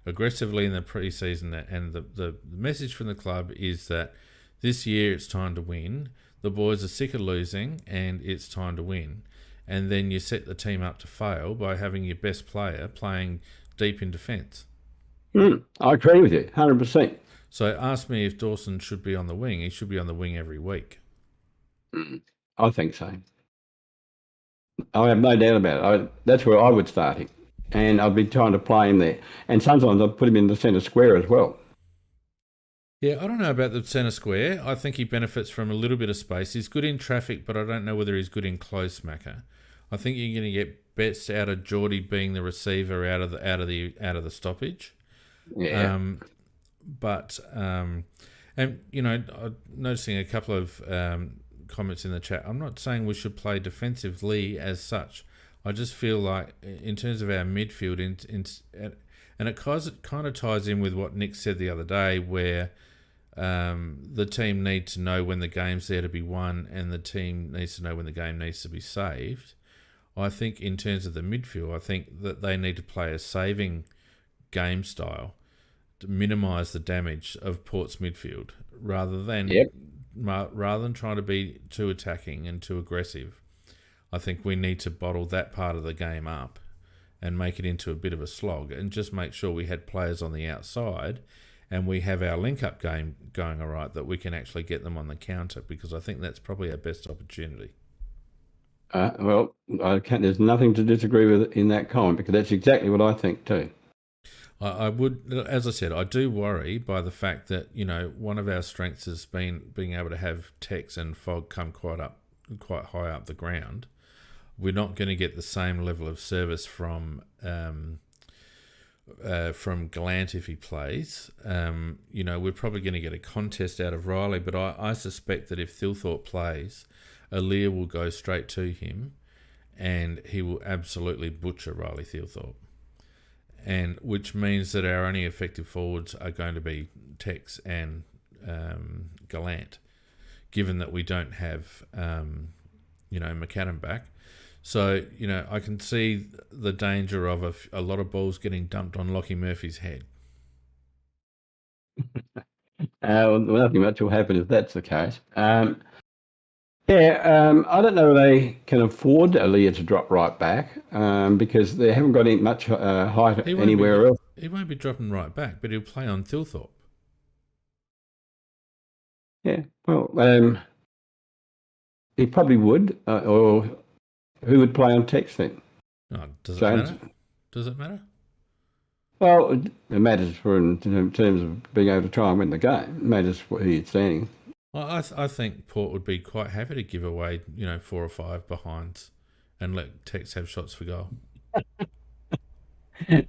aggressively in the pre-season, and the message from the club is that this year it's time to win. The boys are sick of losing and it's time to win. And then you set the team up to fail by having your best player playing deep in defence. I agree with you, 100%. So ask me if Dawson should be on the wing. He should be on the wing every week. I think so. I have no doubt about it. That's where I would start him. And I'd be trying to play him there. And sometimes I'd put him in the centre square as well. Yeah, I don't know about the centre square. I think he benefits from a little bit of space. He's good in traffic, but I don't know whether he's good in close, Macca. I think you're going to get best out of Geordie being the receiver out of the stoppage. Yeah. And you know, I'm noticing a couple of comments in the chat. I'm not saying we should play defensively as such. I just feel like in terms of our midfield, and it kind of ties in with what Nick said the other day, where the team needs to know when the game's there to be won, and the team needs to know when the game needs to be saved. I think in terms of the midfield, I think that they need to play a saving game style to minimise the damage of Port's midfield, rather than trying to be too attacking and too aggressive. I think we need to bottle that part of the game up and make it into a bit of a slog, and just make sure we had players on the outside and we have our link-up game going all right, that we can actually get them on the counter, because I think that's probably our best opportunity. Well, there's nothing to disagree with in that comment, because that's exactly what I think too. I would, as I said, I do worry by the fact that, you know, one of our strengths has been being able to have Tex and Fogg come quite high up the ground. We're not going to get the same level of service from Gallant if he plays. You know, we're probably going to get a contest out of Riley, but I suspect that if Thilthorpe plays, Aaliyah will go straight to him and he will absolutely butcher Riley Thilthorpe. And which means that our only effective forwards are going to be Tex and Gallant, given that we don't have, McAdam back. So, you know, I can see the danger of a lot of balls getting dumped on Lockie Murphy's head. Well, nothing much will happen if that's the case. I don't know if they can afford Aaliyah to drop right back because they haven't got any much height anywhere else. He won't be dropping right back, but he'll play on Thilthorpe. Yeah, well, he probably would. Or who would play on Tex then? Oh, does it matter? Does it matter? Well, it matters in terms of being able to try and win the game. It matters who you're standing. Well, I think Port would be quite happy to give away, 4 or 5 behinds and let Tex have shots for goal.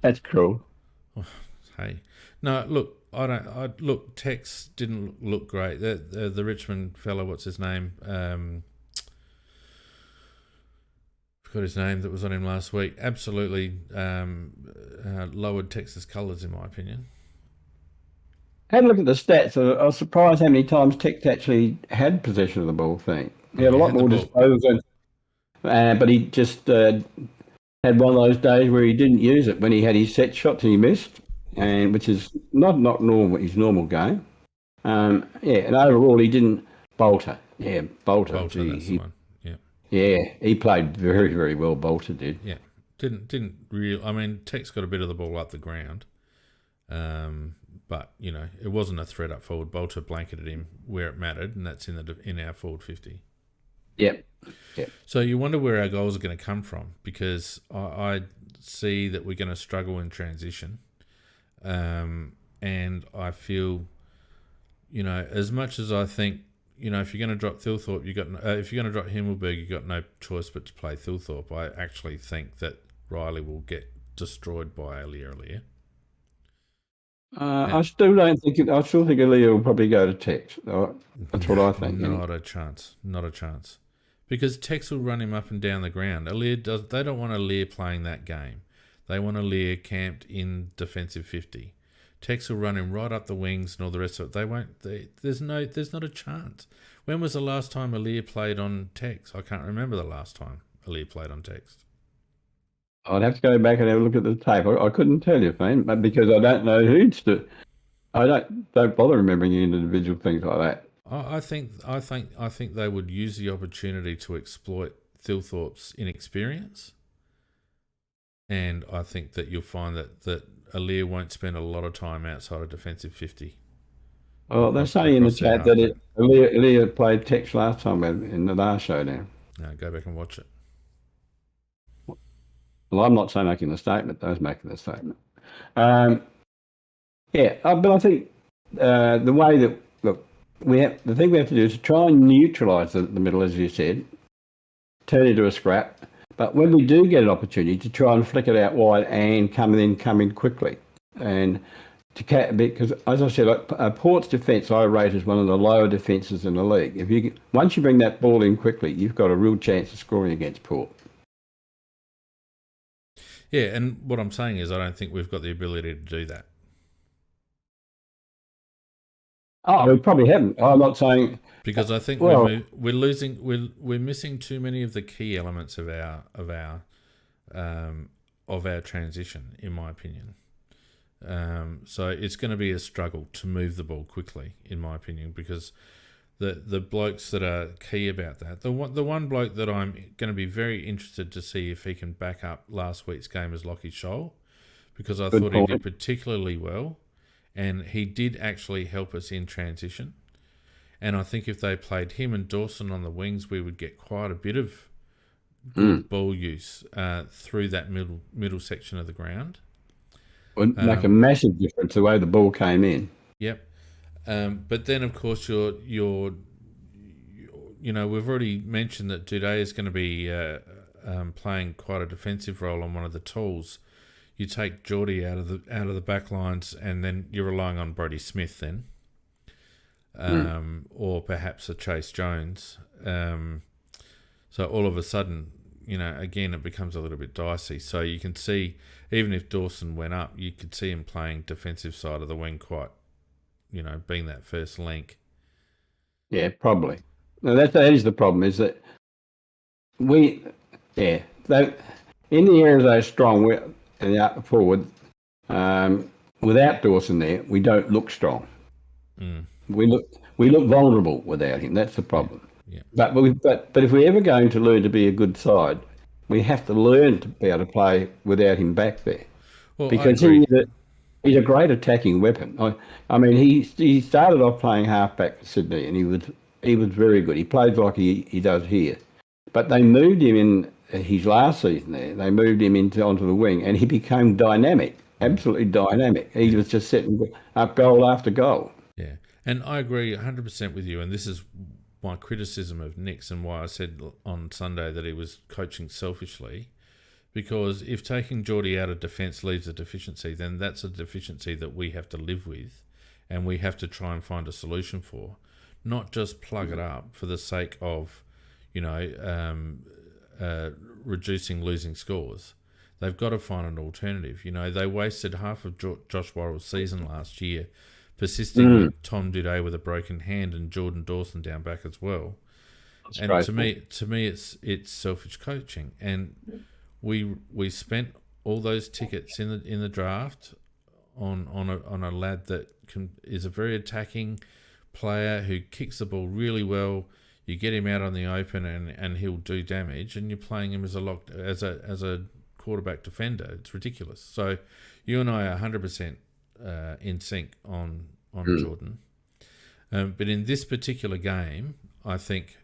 That's cruel. Oh, hey, no, look, Tex didn't look great. The Richmond fellow, what's his name? Forgot his name, that was on him last week. Absolutely lowered Tex's colours, in my opinion. Had a look at the stats. I was surprised how many times Tex actually had possession of the ball. He had a lot more disposal, but he just had one of those days where he didn't use it when he had his set shots and he missed, and which is not normal, his normal game. And overall he didn't. Bolter. Bolter, that's the one. Yeah, he played very, very well. Bolter did. Yeah, didn't really. I mean, Tex got a bit of the ball up the ground, but it wasn't a threat up forward. Bolter blanketed him where it mattered, and that's in our forward 50. Yep. So you wonder where our goals are going to come from, because I see that we're going to struggle in transition, and I feel, as much as I think. If you're going to drop Thilthorpe, if you're going to drop Himmelberg, you've got no choice but to play Thilthorpe. I actually think that Riley will get destroyed by Aaliyah. I still don't think I still think Aaliyah will probably go to Tex. That's what I think. Not a chance. Not a chance. Because Tex will run him up and down the ground. They don't want Aaliyah playing that game. They want Aaliyah camped in defensive 50. Tex will run him right up the wings and all the rest of it. They won't. There's not a chance. When was the last time Aaliyah played on Tex? I can't remember the last time Aaliyah played on Tex. I'd have to go back and have a look at the tape. I couldn't tell you, man, because I don't know who's to. I don't bother remembering individual things like that. I think they would use the opportunity to exploit Thilthorpe's inexperience, and I think that you'll find that Aaliyah won't spend a lot of time outside of defensive 50. Well, they're saying in the chat that Aaliyah played Tex last time in the last showdown. No, go back and watch it. Well, I'm not so making the statement. Those making the statement. But I think the way that the thing we have to do is to try and neutralise the middle, as you said, turn into a scrap. But when we do get an opportunity, to try and flick it out wide and come in quickly, and because as I said, Port's defence I rate as one of the lower defences in the league. Once you bring that ball in quickly, you've got a real chance of scoring against Port. Yeah, and what I'm saying is I don't think we've got the ability to do that. Oh, we probably haven't. I'm not saying, because I think we're missing too many of the key elements of our transition, in my opinion. So it's going to be a struggle to move the ball quickly, in my opinion, because the blokes that are key about that, the one bloke that I'm going to be very interested to see if he can back up last week's game is Lockie Scholl, because I thought he did particularly well, and he did actually help us in transition. And I think if they played him and Dawson on the wings, we would get quite a bit of good ball use through that middle section of the ground. Would make a massive difference the way the ball came in. Yep. But then, of course, we've already mentioned that Duday is going to be playing quite a defensive role on one of the tools. You take Geordie out of the back lines, and then you're relying on Brodie Smith then, or perhaps a Chase Jones. So all of a sudden, again, it becomes a little bit dicey. So you can see, even if Dawson went up, you could see him playing defensive side of the wing quite, being that first link. Yeah, probably. No, that is the problem, is that in the areas they're strong, and up forward, without Dawson there, we don't look strong. We look vulnerable without him. That's the problem. Yeah. But if we're ever going to learn to be a good side, we have to learn to be able to play without him back there. Well, because he's a great attacking weapon. I mean, he started off playing halfback for Sydney, and he was very good. He played like he does here. But they moved him in his last season there. They moved him onto the wing, and he became dynamic, absolutely dynamic. He was just setting up goal after goal. Yeah, and I agree 100% with you, and this is my criticism of Nix and why I said on Sunday that he was coaching selfishly, because if taking Geordie out of defence leaves a deficiency, then that's a deficiency that we have to live with and we have to try and find a solution for, not just plug it up for the sake of, reducing losing scores. They've got to find an alternative. They wasted half of Josh Worrell's season last year persisting with Tom Duday with a broken hand and Jordan Dawson down back as well. That's and to me, it's selfish coaching. And we spent all those tickets in the draft on a lad that is a very attacking player who kicks the ball really well. You get him out on the open and he'll do damage, and you're playing him as a quarterback defender. It's ridiculous. So you and I are 100% in sync on Jordan. But in this particular game, I think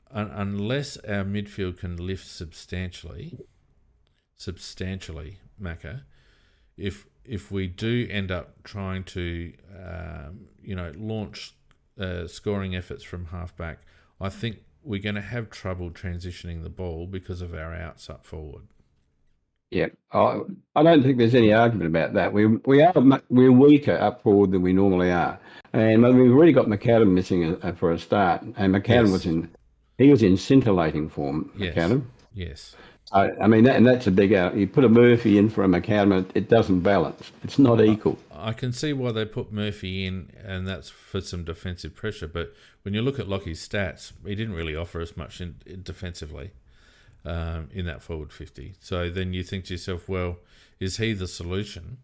unless our midfield can lift substantially, Macca, if we do end up trying to launch scoring efforts from halfback, I think we're going to have trouble transitioning the ball because of our outs up forward. Yeah, I don't think there's any argument about that. We're weaker up forward than we normally are, and we've already got McAdam missing for a start, and McAdam Yes. he was in scintillating form. Yes. McAdam. Yes. I mean, that's a big out. You put a Murphy in for a McAdam, it doesn't balance. It's not equal. I can see why they put Murphy in, and that's for some defensive pressure. But when you look at Lockie's stats, he didn't really offer us much defensively in that forward 50. So then you think to yourself, well, is he the solution,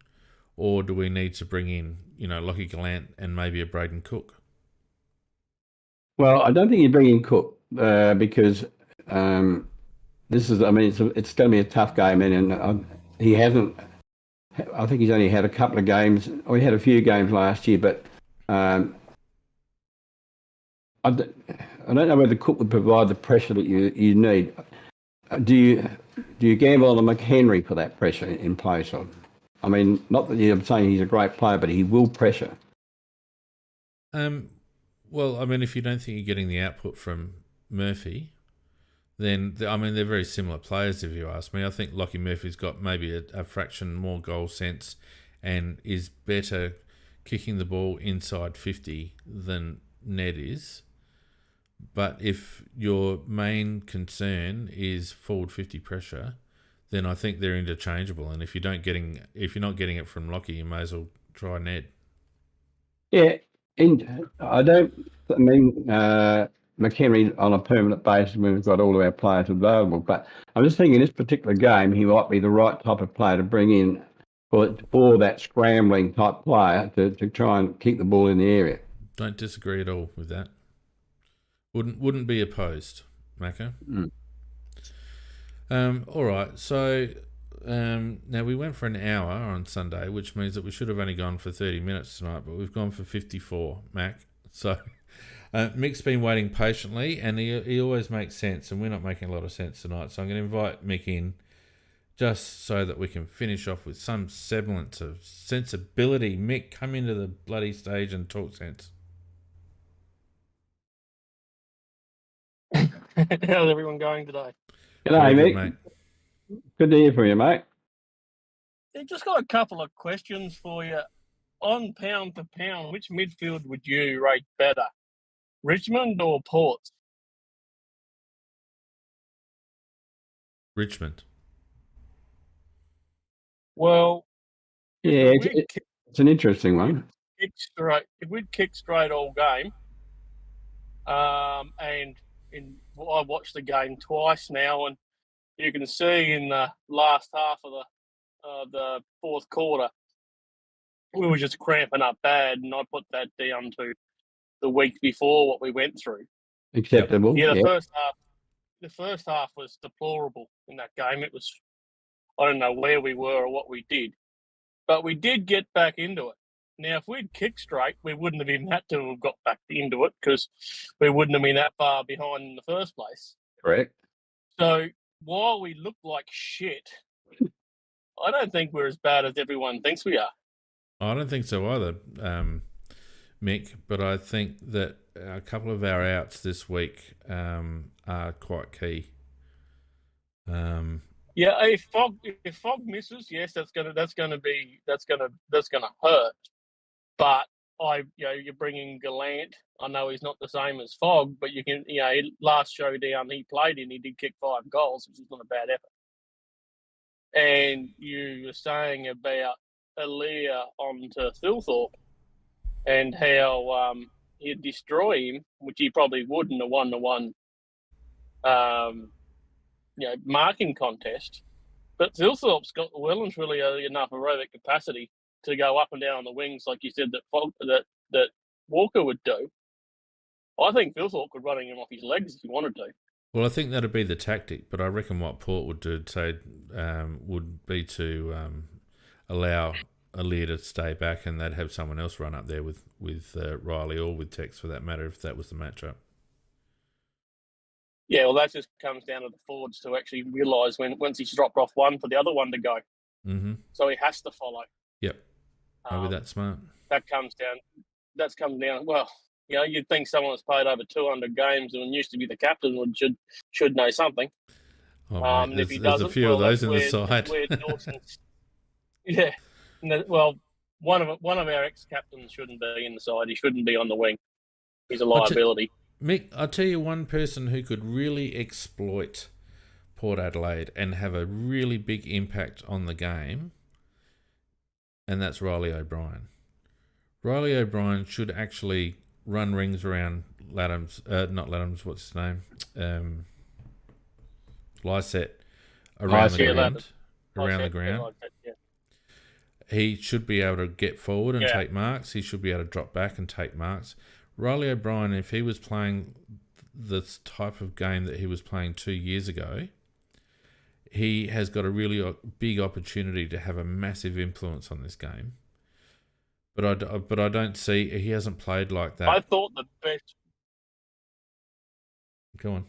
or do we need to bring in, Lockie Gallant and maybe a Braden Cook? Well, I don't think you bring in Cook because this is. I mean, it's going to be a tough game, and he hasn't. I think he's only had a couple of games. Or he had a few games last year, but I don't know whether Cook would provide the pressure that you need. Do you gamble on McHenry for that pressure in place of? I mean, not that I'm saying he's a great player, but he will pressure. Well, I mean, if you don't think you're getting the output from Murphy, then they're very similar players. If you ask me, I think Lockie Murphy's got maybe a fraction more goal sense and is better kicking the ball inside 50 than Ned is. But if your main concern is forward 50 pressure, then I think they're interchangeable. And if you're not getting it from Lockie, you may as well try Ned. Yeah, McHenry on a permanent basis, we've got all of our players available. But I'm just thinking this particular game, he might be the right type of player to bring in for that scrambling type player to try and keep the ball in the area. Don't disagree at all with that. Wouldn't be opposed, Mako. All right, so now we went for an hour on Sunday, which means that we should have only gone for 30 minutes tonight, but we've gone for 54, Mac. So Mick's been waiting patiently, and he always makes sense, and we're not making a lot of sense tonight. So I'm going to invite Mick in just so that we can finish off with some semblance of sensibility. Mick, come into the bloody stage and talk sense. How's everyone going today? G'day, Mick. Mate. Good to hear from you, mate. Yeah, just got a couple of questions for you. On pound for pound, which midfield would you rate better, Richmond or Port? Richmond. Well, yeah, it's an interesting one. If we'd kick straight all game, and I watched the game twice now, and you can see in the last half of the fourth quarter, we were just cramping up bad, and I put that down to the week before what we went through. Acceptable. Yeah, the first half was deplorable in that game. It was, I don't know where we were or what we did, but we did get back into it. Now, if we'd kicked straight, we wouldn't have even had to have got back into it because we wouldn't have been that far behind in the first place. Correct. So while we look like shit, I don't think we're as bad as everyone thinks we are. I don't think so either, Mick, but I think that a couple of our outs this week are quite key. Yeah, if Fog misses, yes, that's gonna hurt. But you're bringing Gallant. I know he's not the same as Fog, but you can, last showdown he played in, he did kick 5 goals, which is not a bad effort. And you were saying about Aaliyah onto Thilthorpe and how he'd destroy him, which he probably would in a 1-to-1 marking contest. But Thilthorpe's got well and truly enough aerobic capacity to go up and down on the wings, like you said that Walker would do. I think Thilthorpe could run him off his legs if he wanted to. Well, I think that'd be the tactic, but I reckon what Port would do would be to allow Aaliyah to stay back, and they'd have someone else run up there with Riley or with Tex for that matter, if that was the matchup. Yeah, well, that just comes down to the forwards to actually realise once he's dropped off one for the other one to go. Mm-hmm. So he has to follow. Yep. Maybe that's smart. That comes down. Well, you'd think someone that's played over 200 games and used to be the captain should know something. Oh, And mate, if he there's a doesn't, few well, of those that's in the where, side. that's where Dawson's. Yeah. Well, one of our ex-captains shouldn't be in the side. He shouldn't be on the wing. He's a liability. Mick, I'll tell you one person who could really exploit Port Adelaide and have a really big impact on the game, and that's Riley O'Brien. Riley O'Brien should actually run rings around not Laddams, what's his name? Lysett around the ground. Yeah. He should be able to get forward and take marks. He should be able to drop back and take marks. Riley O'Brien, if he was playing this type of game that he was playing 2 years ago, he has got a really big opportunity to have a massive influence on this game. But I don't see, he hasn't played like that. I thought the best. Go on.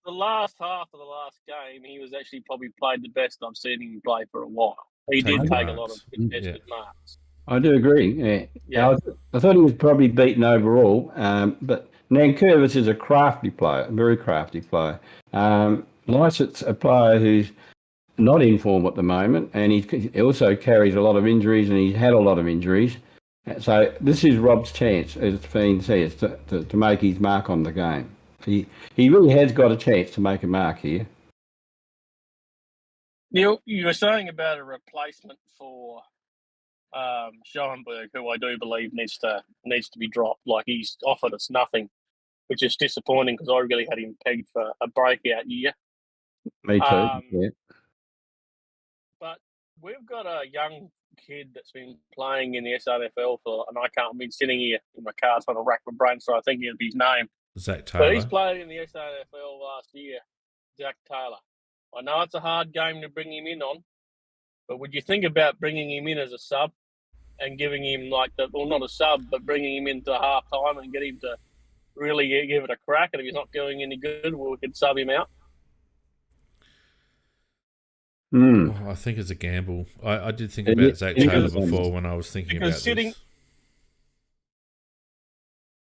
The last half of the last game, he was actually probably played the best I've seen him play for a while. He did take a lot of contested marks. I do agree. Yeah. I thought he was probably beaten overall, but Nankervis is a crafty player, a very crafty player. Lysett's a player who's not in form at the moment, and he also carries a lot of injuries, and he's had a lot of injuries. So this is Rob's chance, as Fiend says, to make his mark on the game. He really has got a chance to make a mark here. Neil, you were saying about a replacement for Schoenberg, who I do believe needs to be dropped. Like, he's offered us nothing, which is disappointing because I really had him pegged for a breakout year. Me too. Yeah. But we've got a young kid that's been playing in the SRFL and I've been sitting here in my car trying to rack my brain, so I think of his name. Zach Taylor. But he's played in the SRFL last year, Zach Taylor. I know it's a hard game to bring him in on, but would you think about bringing him in as a sub and giving him not a sub, but bringing him into half time and get him to really give it a crack? And if he's not going any good, we could sub him out. Oh, I think it's a gamble. I did think about Zach Taylor before when I was thinking about this.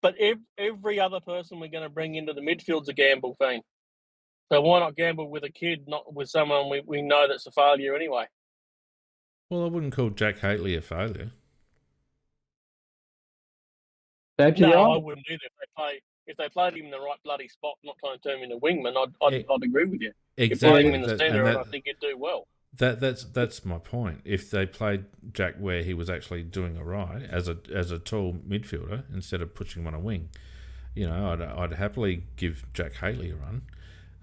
But every other person we're going to bring into the midfield's a gamble thing. So why not gamble with a kid, not with someone we know that's a failure anyway? Well, I wouldn't call Jack Haitley a failure. No, I wouldn't either. If they played him in the right bloody spot, not trying to turn him into wingman, I'd agree with you. Exactly. If you played him in the centre, and I think he'd do well. That's my point. If they played Jack where he was actually doing all right as a tall midfielder instead of pushing him on a wing, I'd happily give Jack Haitley a run.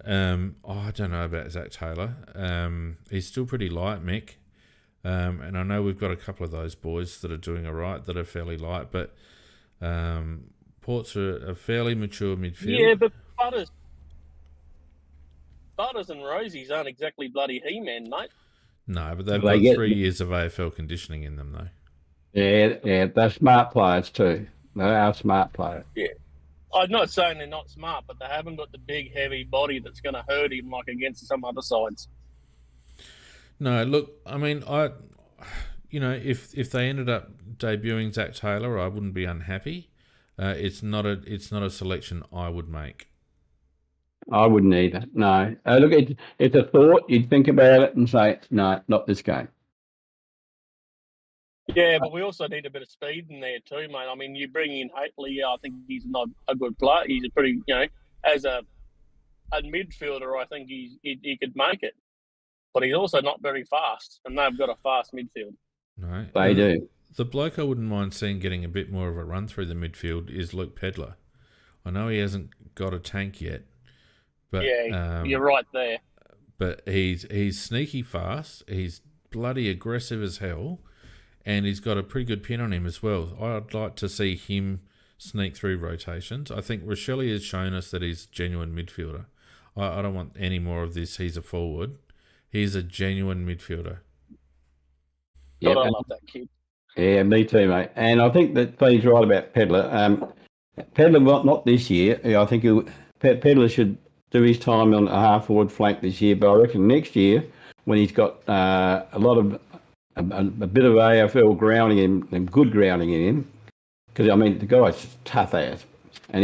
I don't know about Zach Taylor. He's still pretty light, Mick. And I know we've got a couple of those boys that are doing all right, that are fairly light, but Ports are a fairly mature midfield. Yeah, but Butters and Rosies aren't exactly bloody He-Man, mate. No, but they've got 3 years of AFL conditioning in them, though. Yeah, they're smart players too. They are smart players. Yeah. I'm not saying they're not smart, but they haven't got the big, heavy body that's going to hurt him like against some other sides. No, look, I mean, if they ended up debuting Zach Taylor, I wouldn't be unhappy. It's not a selection I would make. I wouldn't either. No. Look, it's a thought. You'd think about it and say, no, not this game. Yeah, but we also need a bit of speed in there too, mate. I mean, you bring in Haitley, I think he's not a good player. He's a pretty, as a midfielder, I think he could make it. But he's also not very fast, and they've got a fast midfield. No, they do. The bloke I wouldn't mind seeing getting a bit more of a run through the midfield is Luke Pedler. I know he hasn't got a tank yet, but you're right there. But he's sneaky fast. He's bloody aggressive as hell, and he's got a pretty good pin on him as well. I'd like to see him sneak through rotations. I think Rochelle has shown us that he's a genuine midfielder. I don't want any more of this. He's a forward. He's a genuine midfielder. God, I love that kid. Yeah, me too, mate. And I think that Fiend's right about Pedler. Pedler, not this year. I think Pedler should do his time on a half-forward flank this year, but I reckon next year, when he's got a bit of AFL grounding in him, and good grounding in him, because, I mean, the guy's tough ass, and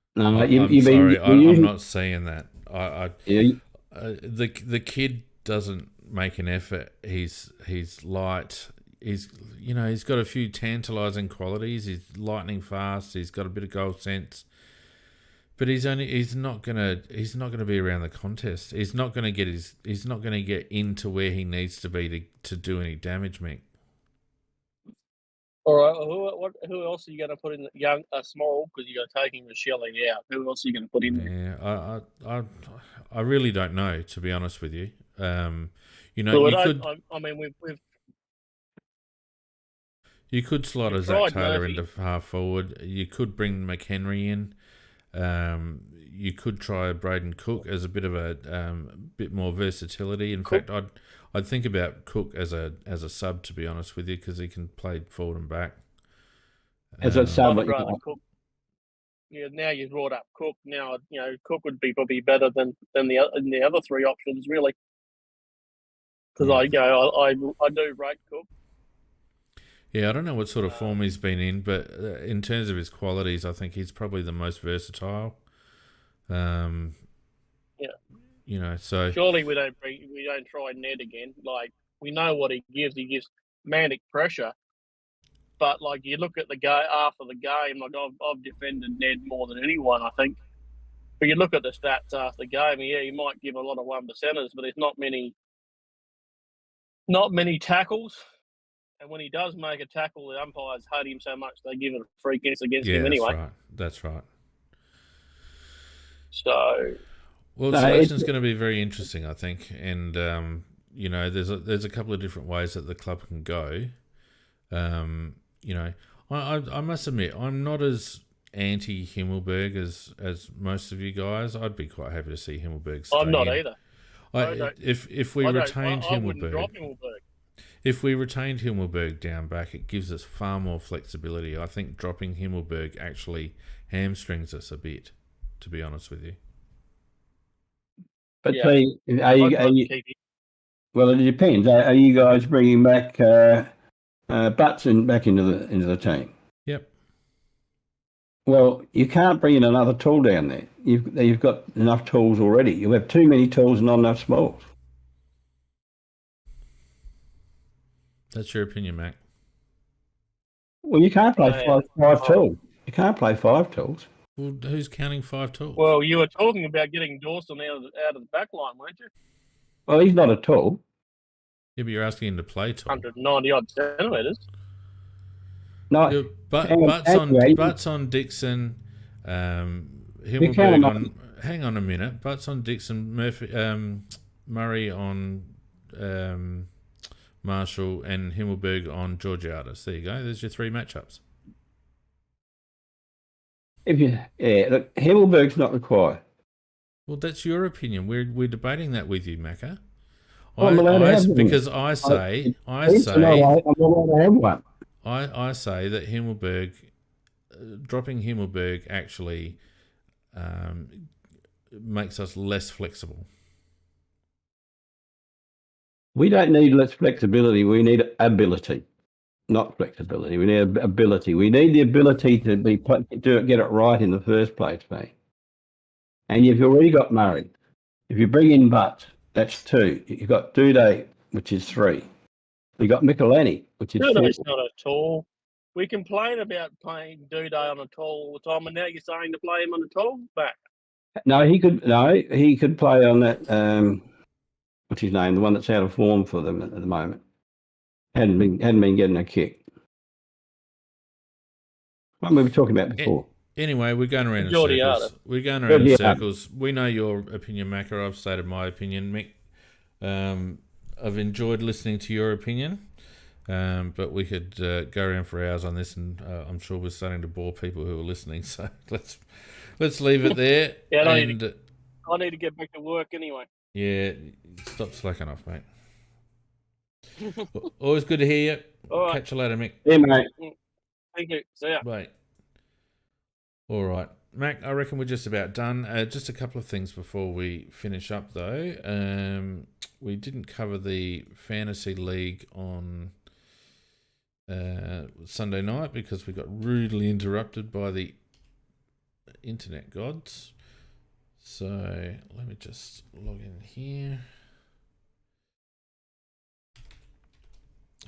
No, I'm sorry, I'm not saying that. you, The kid doesn't make an effort. He's light. He's got a few tantalising qualities. He's lightning fast. He's got a bit of goal sense. But he's not gonna be around the contest. He's not gonna get into where he needs to be to do any damage, Mick. All right. Who else are you going to put in small? Because you're taking the Shelley out. Who else are you going to put in there? Yeah, I really don't know, to be honest with you. You could slot a Zach Taylor into half forward. You could bring McHenry in. You could try Braden Cook as a bit of a bit more versatility. In fact, I'd think about Cook as a sub, to be honest with you, because he can play forward and back. As a sub, I'd rather Cook. Yeah, now you've brought up Cook. Now Cook would be probably better than the other three options, really. Because I do rate Cook. Yeah, I don't know what sort of form he's been in, but in terms of his qualities, I think he's probably the most versatile. So surely we don't try Ned again. Like, we know what he gives. He gives manic pressure. But like, you look at the game after the game. Like, I've defended Ned more than anyone, I think. But you look at the stats after the game. Yeah, he might give a lot of 1%ers, but there's not many tackles. And when he does make a tackle, the umpires hate him so much they give it a free against him anyway. That's right. So, selection's going to be very interesting, I think, and there's a couple of different ways that the club can go. I must admit, I'm not as anti Himmelberg as most of you guys. I'd be quite happy to see Himmelberg stay. I'm not either. If we retained Himmelberg, I wouldn't drop Himmelberg. If we retained Himmelberg down back, it gives us far more flexibility. I think dropping Himmelberg actually hamstrings us a bit, to be honest with you. But well, it depends. Are you guys bringing back Butts back into the team? Yep. Well, you can't bring in another tool down there. You've got enough tools already. You have too many tools and not enough smalls. That's your opinion, Mac. Well, you can't play five tools. You can't play 5 tools. Well, who's counting 5 tools? Well, you were talking about getting Dawson out of the back line, weren't you? Well, he's not a tool. Yeah, but you're asking him to play tool. 190-odd centimetres. No, Butts on Dixon. Himmelberg on. Hang on a minute. Butts on Dixon. Murray on Marshall, and Himmelberg on Georgiades. There you go. There's your 3 matchups. Look, Himmelberg's not required. Well, that's your opinion. We're debating that with you, Macca. I say that Himmelberg, dropping Himmelberg actually makes us less flexible. We don't need less flexibility. We need ability, not flexibility. We need ability. We need the ability to get it right in the first place, mate. And you've already got Murray. If you bring in Butts, that's 2. You've got Duday, which is 3. You've got Michelini, which is 4. Duday's not a tall. We complain about playing Duday on a tall all the time, and now you're saying to play him on a tall back. No, he could play on that. What's his name? The one that's out of form for them at the moment. Hadn't been getting a kick. What we were talking about before. Anyway, we're going around in circles. We're going around in circles. We know your opinion, Macca. I've stated my opinion, Mick. I've enjoyed listening to your opinion, but we could go around for hours on this, and I'm sure we're starting to bore people who are listening. So let's leave it there. I need to get back to work anyway. Yeah, stop slacking off, mate. Always good to hear you. All right. Catch you later, Mick. Yeah, mate. Thank you. See ya. Bye. All right, Mac, I reckon we're just about done. Just a couple of things before we finish up, though. We didn't cover the Fantasy League on Sunday night because we got rudely interrupted by the internet gods. So let me just log in here.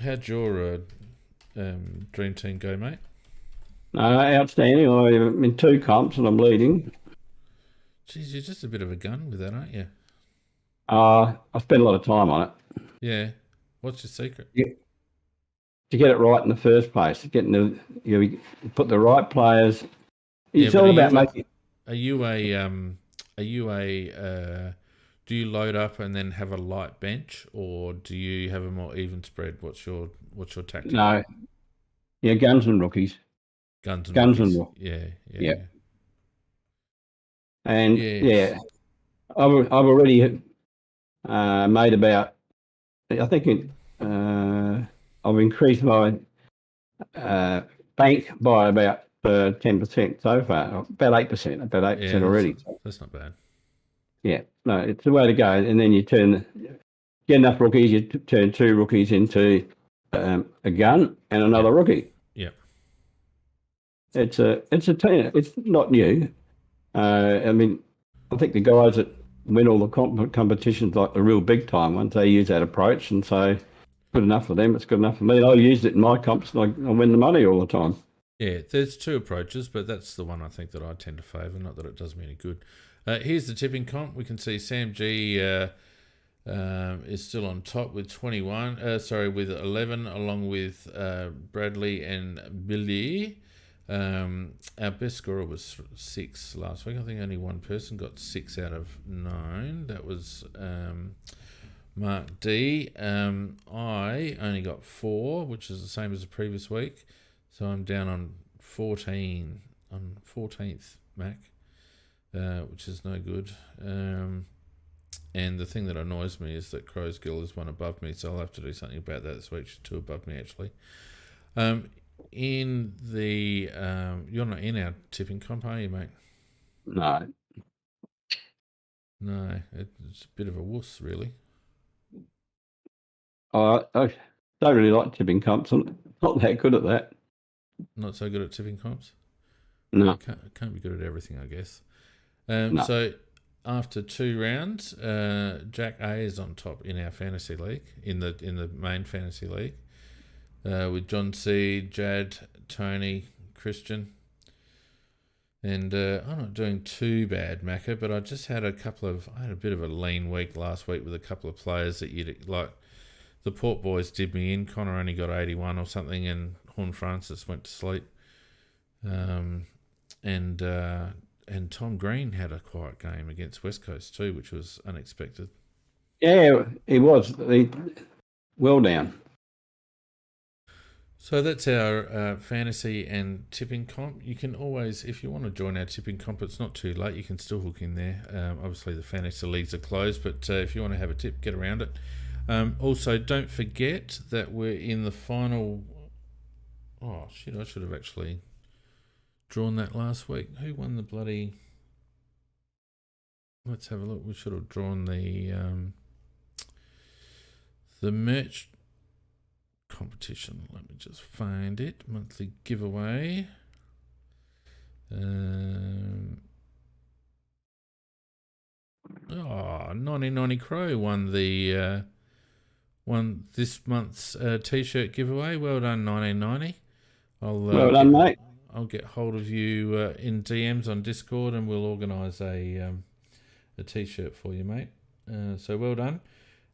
How'd your dream team go, mate? Outstanding. I'm in 2 comps and I'm leading. Jeez, you're just a bit of a gun with that, aren't you? I spent a lot of time on it. Yeah. What's your secret? To get it right in the first place, getting you put the right players. It's all about making. Are you a do you load up and then have a light bench, or do you have a more even spread? What's your tactic? No, guns and rookies. Guns and rookies. Yeah. And I've already made about. I think I've increased my bank by about 10% so far. About 8%. About 8% already. That's not bad. Yeah, no, it's the way to go. And then you get enough rookies. You turn 2 rookies into a gun and another rookie. Yeah, it's a team. It's not new. I mean, I think the guys that win all the competitions, like the real big time ones, they use that approach, and so good enough for them. It's good enough for me. I used it in my comps, and I win the money all the time. Yeah, there's 2 approaches, but that's the one I think that I tend to favour. Not that it does me any good. Here's the tipping comp. We can see Sam G is still on top with 21. With 11, along with Bradley and Billy. Our best scorer was 6 last week. I think only one person got 6 out of 9. That was Mark D. I only got 4, which is the same as the previous week. So I'm down on 14, on 14th, Mac, which is no good. And the thing that annoys me is that Crow's Gill is 1 above me, so I'll have to do something about that this week. She's 2 above me, actually. In the you're not in our tipping comp, are you, mate? No, it's a bit of a wuss, really. I don't really like tipping comps. I'm not that good at that. Not so good at tipping comps? No. Can't be good at everything, I guess. No. So after 2 rounds, Jack A is on top in our fantasy league, in the main fantasy league, with John C, Jad, Tony, Christian. And I'm not doing too bad, Macca, but I just had I had a bit of a lean week last week with a couple of players that you'd like. The Port boys did me in. Connor only got 81 or something, and Horn Francis went to sleep. And Tom Green had a quiet game against West Coast too, which was unexpected. Yeah, he was. Well down. So that's our fantasy and tipping comp. You can always, if you want to join our tipping comp, it's not too late. You can still hook in there. Obviously, the fantasy leagues are closed, but if you want to have a tip, get around it. Also, don't forget that we're in the final. Oh shit! I should have actually drawn that last week. Who won the bloody? Let's have a look. We should have drawn the merch competition. Let me just find it. Monthly giveaway. 1990 Crow won this month's t-shirt giveaway. Well done, 1990. Well done, mate. I'll get hold of you in DMs on Discord, and we'll organise a t-shirt for you, mate. So well done.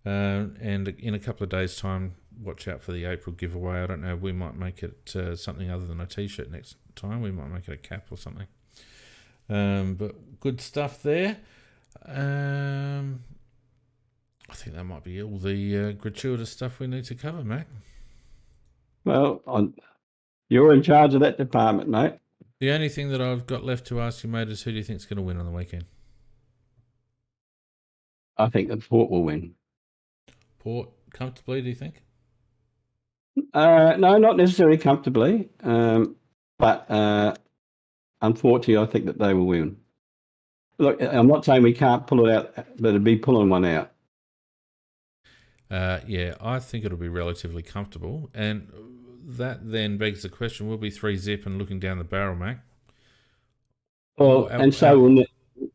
And in a couple of days' time, watch out for the April giveaway. I don't know, we might make it something other than a t-shirt next time. We might make it a cap or something. But good stuff there. I think that might be all the gratuitous stuff we need to cover, Mac. Well, you're in charge of that department, mate. The only thing that I've got left to ask you, mate, is who do you think's going to win on the weekend? I think that Port will win. Port comfortably, do you think? No, not necessarily comfortably, but unfortunately, I think that they will win. Look, I'm not saying we can't pull it out, but it'd be pulling one out. Yeah, I think it'll be relatively comfortable, and that then begs the question: will be 3-zip and looking down the barrel, Mac? Well, at, and so will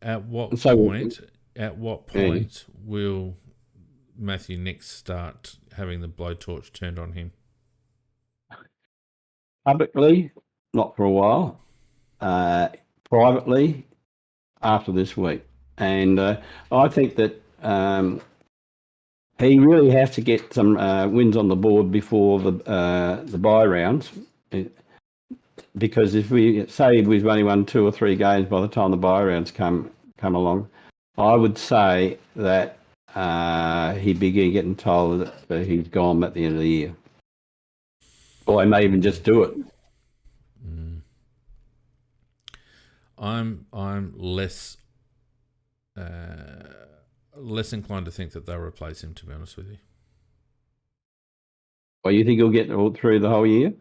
at what and so will, point? At what yeah. point will Matthew Nix start having the blowtorch turned on him? Publicly, not for a while. Privately, after this week, and I think that he really has to get some wins on the board before the bye rounds, because if we say we've only won 2 or 3 games by the time the bye rounds come along, I would say that he'd be getting told that he's gone at the end of the year, or he may even just do it. I'm less inclined to think that they'll replace him, to be honest with you. Well, you think he'll get through the whole year?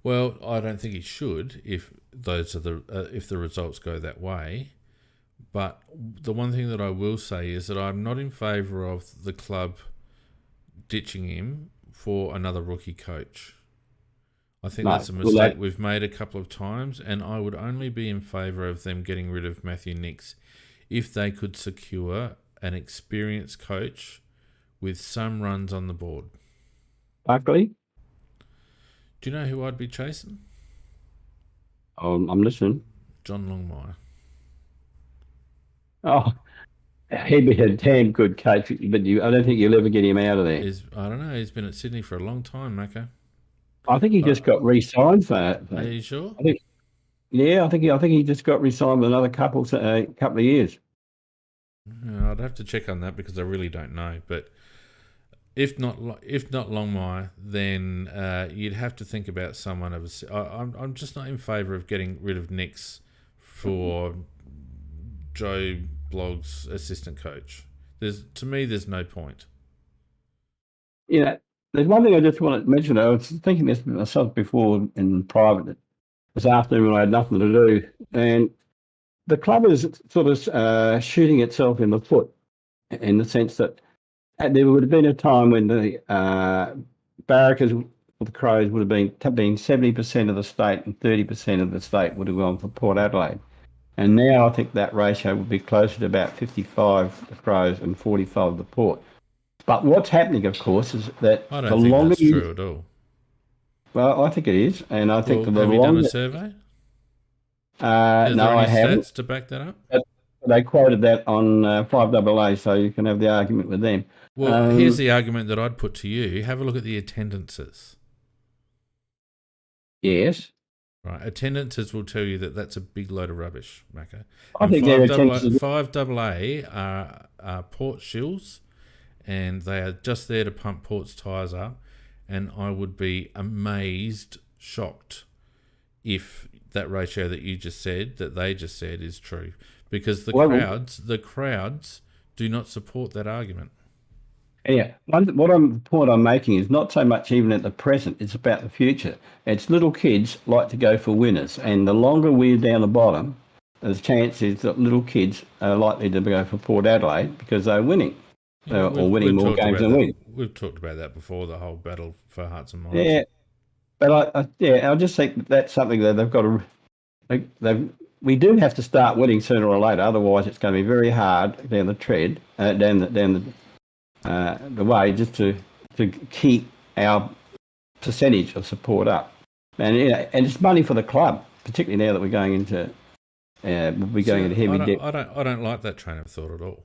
Well, I don't think he should if those are if the results go that way. But the one thing that I will say is that I'm not in favour of the club ditching him for another rookie coach. I think that's a mistake we've made a couple of times, and I would only be in favour of them getting rid of Matthew Nix if they could secure an experienced coach with some runs on the board. Buckley? Do you know who I'd be chasing? I'm listening. John Longmire. Oh, he'd be a damn good coach, but I don't think you'll ever get him out of there. I don't know. He's been at Sydney for a long time, Mako. I think he just got re-signed for that. Are you sure? I think he just got re-signed with another couple of years. Yeah, I'd have to check on that because I really don't know. But if not Longmire, then you'd have to think about someone of a. I'm just not in favour of getting rid of Nix for Joe Blogg's assistant coach. To me, there's no point. Yeah. There's one thing I just want to mention. I was thinking this myself before in private this afternoon when I had nothing to do, and the club is sort of shooting itself in the foot in the sense that there would have been a time when the Barrackers or the Crows would have been 70% of the state and 30% of the state would have gone for Port Adelaide. And now I think that ratio would be closer to about 55 the Crows and 45 the Port. But what's happening, of course, is that I don't think that's true at all. Well, I think it is, and I think have you done a survey? No, I haven't. Stats to back that up? They quoted that on 5AA, so you can have the argument with them. Well, here's the argument that I'd put to you. Have a look at the attendances. Yes. Right, attendances will tell you that that's a big load of rubbish, Mako. I think their attendances... 5AA are Port shills, and they are just there to pump Port's tyres up, and I would be amazed, shocked, if that ratio that you just said, that they just said, is true. Because the crowds do not support that argument. Yeah, the point I'm making is not so much even at the present, it's about the future. It's little kids like to go for winners, and the longer we're down the bottom, the chance is that little kids are likely to go for Port Adelaide because they're winning. Yeah, or winning more games than we. We've talked about that before, the whole battle for hearts and minds. Yeah, but I just think that's something that they've got to. We do have to start winning sooner or later, otherwise it's going to be very hard down the tread, down the way, just to keep our percentage of support up. And and it's money for the club, particularly now that we're going into into heavy debt. I don't like that train of thought at all.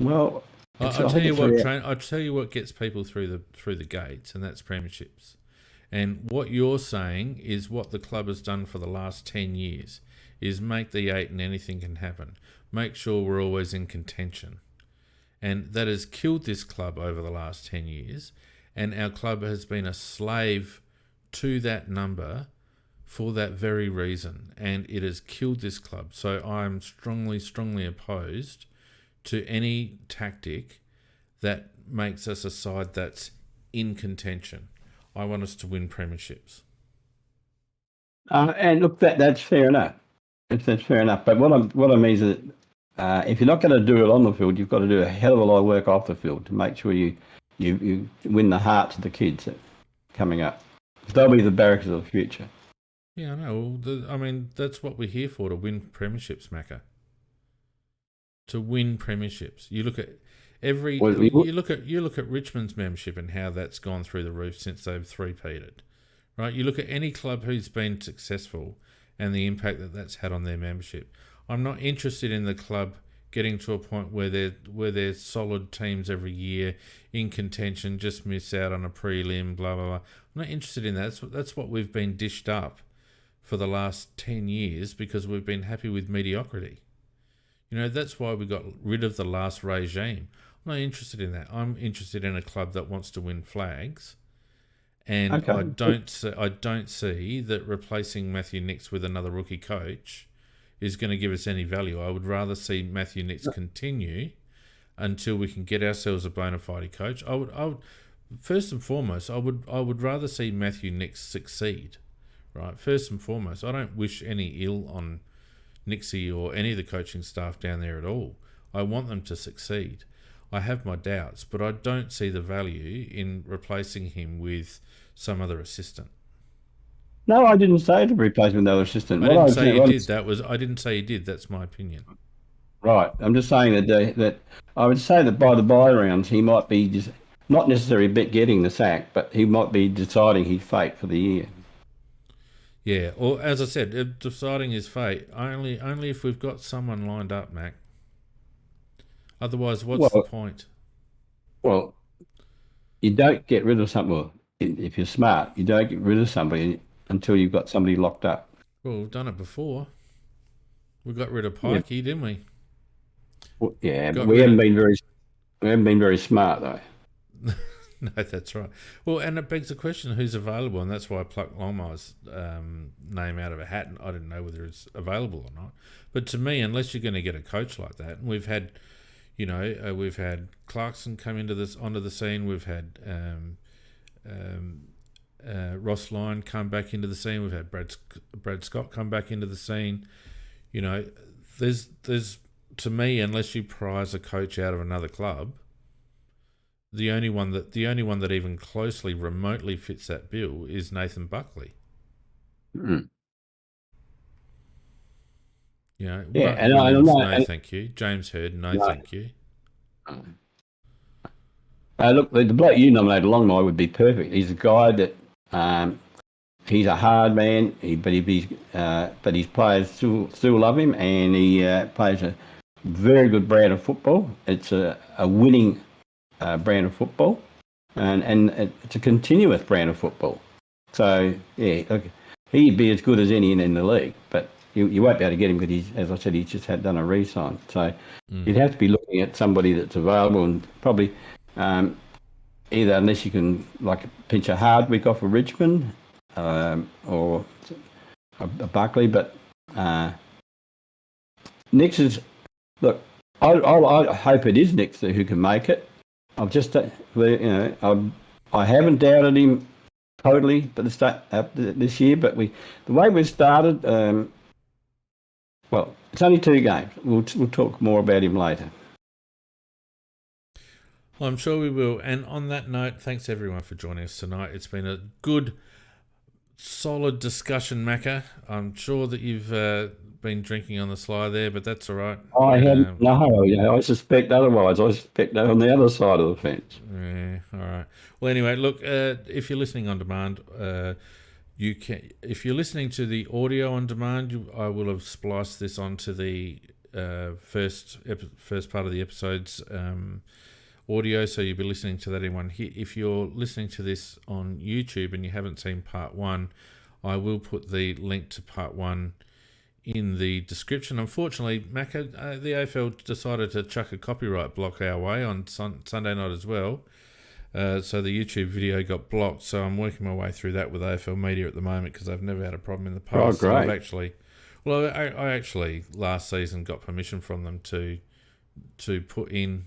Well, I'll tell you what gets people through the gates, and that's premierships. And what you're saying is what the club has done for the last 10 years is make the 8 and anything can happen. Make sure we're always in contention. And that has killed this club over the last 10 years. And our club has been a slave to that number for that very reason. And it has killed this club. So I'm strongly, strongly opposed to any tactic that makes us a side that's in contention. I want us to win premierships. And look, that's fair enough. That's fair enough. But what I mean is that if you're not going to do it on the field, you've got to do a hell of a lot of work off the field to make sure you win the hearts of the kids coming up. They'll be the Barrackers of the future. Yeah, I know. I mean, that's what we're here for, to win premierships, Macca. To win premierships. You look at Well, you look at Richmond's membership and how that's gone through the roof since they've three-peated. Right? You look at any club who's been successful and the impact that that's had on their membership. I'm not interested in the club getting to a point where they're solid teams every year in contention, just miss out on a prelim, blah blah blah. I'm not interested in that. That's what we've been dished up for the last 10 years because we've been happy with mediocrity. You know, that's why we got rid of the last regime. I'm not interested in that. I'm interested in a club that wants to win flags. And okay. I don't see that replacing Matthew Nix with another rookie coach is going to give us any value. I would rather see Matthew Nix continue until we can get ourselves a bona fide coach. I would first and foremost, I would rather see Matthew Nix succeed. Right, first and foremost, I don't wish any ill on Nixie or any of the coaching staff down there at all. I want them to succeed. I have my doubts, but I don't see the value in replacing him with some other assistant. No, I didn't say to replace with another assistant. I didn't say you did. I didn't say you did. That's my opinion. Right. I'm just saying that I would say that by the bye rounds he might be just not necessarily getting the sack, but he might be deciding his fate for the year. Yeah, or as I said, deciding his fate only if we've got someone lined up, Mac. Otherwise, what's the point? Well, you don't get rid of something. Well, if you're smart, you don't get rid of somebody until you've got somebody locked up. Well, we've done it before. We got rid of Pikey, didn't we? Well, yeah, but we haven't been very smart though. No, that's right. Well, and it begs the question, who's available? And that's why I plucked Longmire's name out of a hat. And I didn't know whether it's available or not. But to me, unless you're going to get a coach like that, and we've had, we've had Clarkson come onto the scene. We've had Ross Lyon come back into the scene. We've had Brad Scott come back into the scene. You know, there's to me, unless you prize a coach out of another club, the only one that even closely remotely fits that bill is Nathan Buckley. Mm. You know, yeah, and no, thank you. James Hird, no, thank you. Look, the bloke you nominated, Longmire, would be perfect. He's a guy that he's a hard man, but his players still love him, and he plays a very good brand of football. It's a winning brand of football, and it's a continuous brand of football. So yeah, okay, he'd be as good as any in the league, but you won't be able to get him because as I said, he's just done a re-sign. So you'd have to be looking at somebody that's available, and probably either, unless you can like pinch a Hardwick off of Richmond, or a Buckley, but Nix is, look, I hope it is Nix who can make it. I've just, I haven't doubted him totally, but this year. But the way we've started, well, it's only 2 games. We'll talk more about him later. Well, I'm sure we will. And on that note, thanks everyone for joining us tonight. It's been a good, solid discussion, Macca. I'm sure that you've been drinking on the sly there, but that's all right. I haven't. No, I suspect otherwise. I suspect they're on the other side of the fence. Yeah, all right. Well, anyway, look, if you're listening on demand, you can. If you're listening to the audio on demand, I will have spliced this onto the first part of the episode's audio, so you'll be listening to that in one hit. If you're listening to this on YouTube and you haven't seen part 1, I will put the link to part 1 in the description. Unfortunately, Macca, the AFL decided to chuck a copyright block our way on Sunday night as well, so the YouTube video got blocked. So I'm working my way through that with AFL Media at the moment, because I've never had a problem in the past. Oh, great. I actually last season got permission from them to put in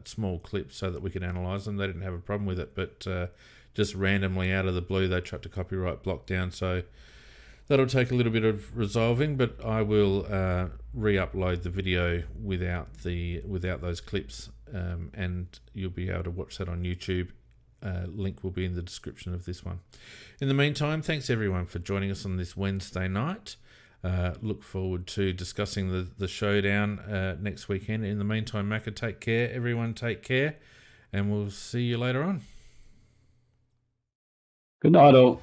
small clips so that we could analyse them. They didn't have a problem with it, but just randomly out of the blue they chucked a copyright block down, so that'll take a little bit of resolving, but I will re-upload the video without those clips, and you'll be able to watch that on YouTube link will be in the description of this one. In the meantime, thanks everyone for joining us on this Wednesday night. Look forward to discussing the showdown next weekend. In the meantime, Macca, take care. Everyone take care. And we'll see you later on. Good night, all.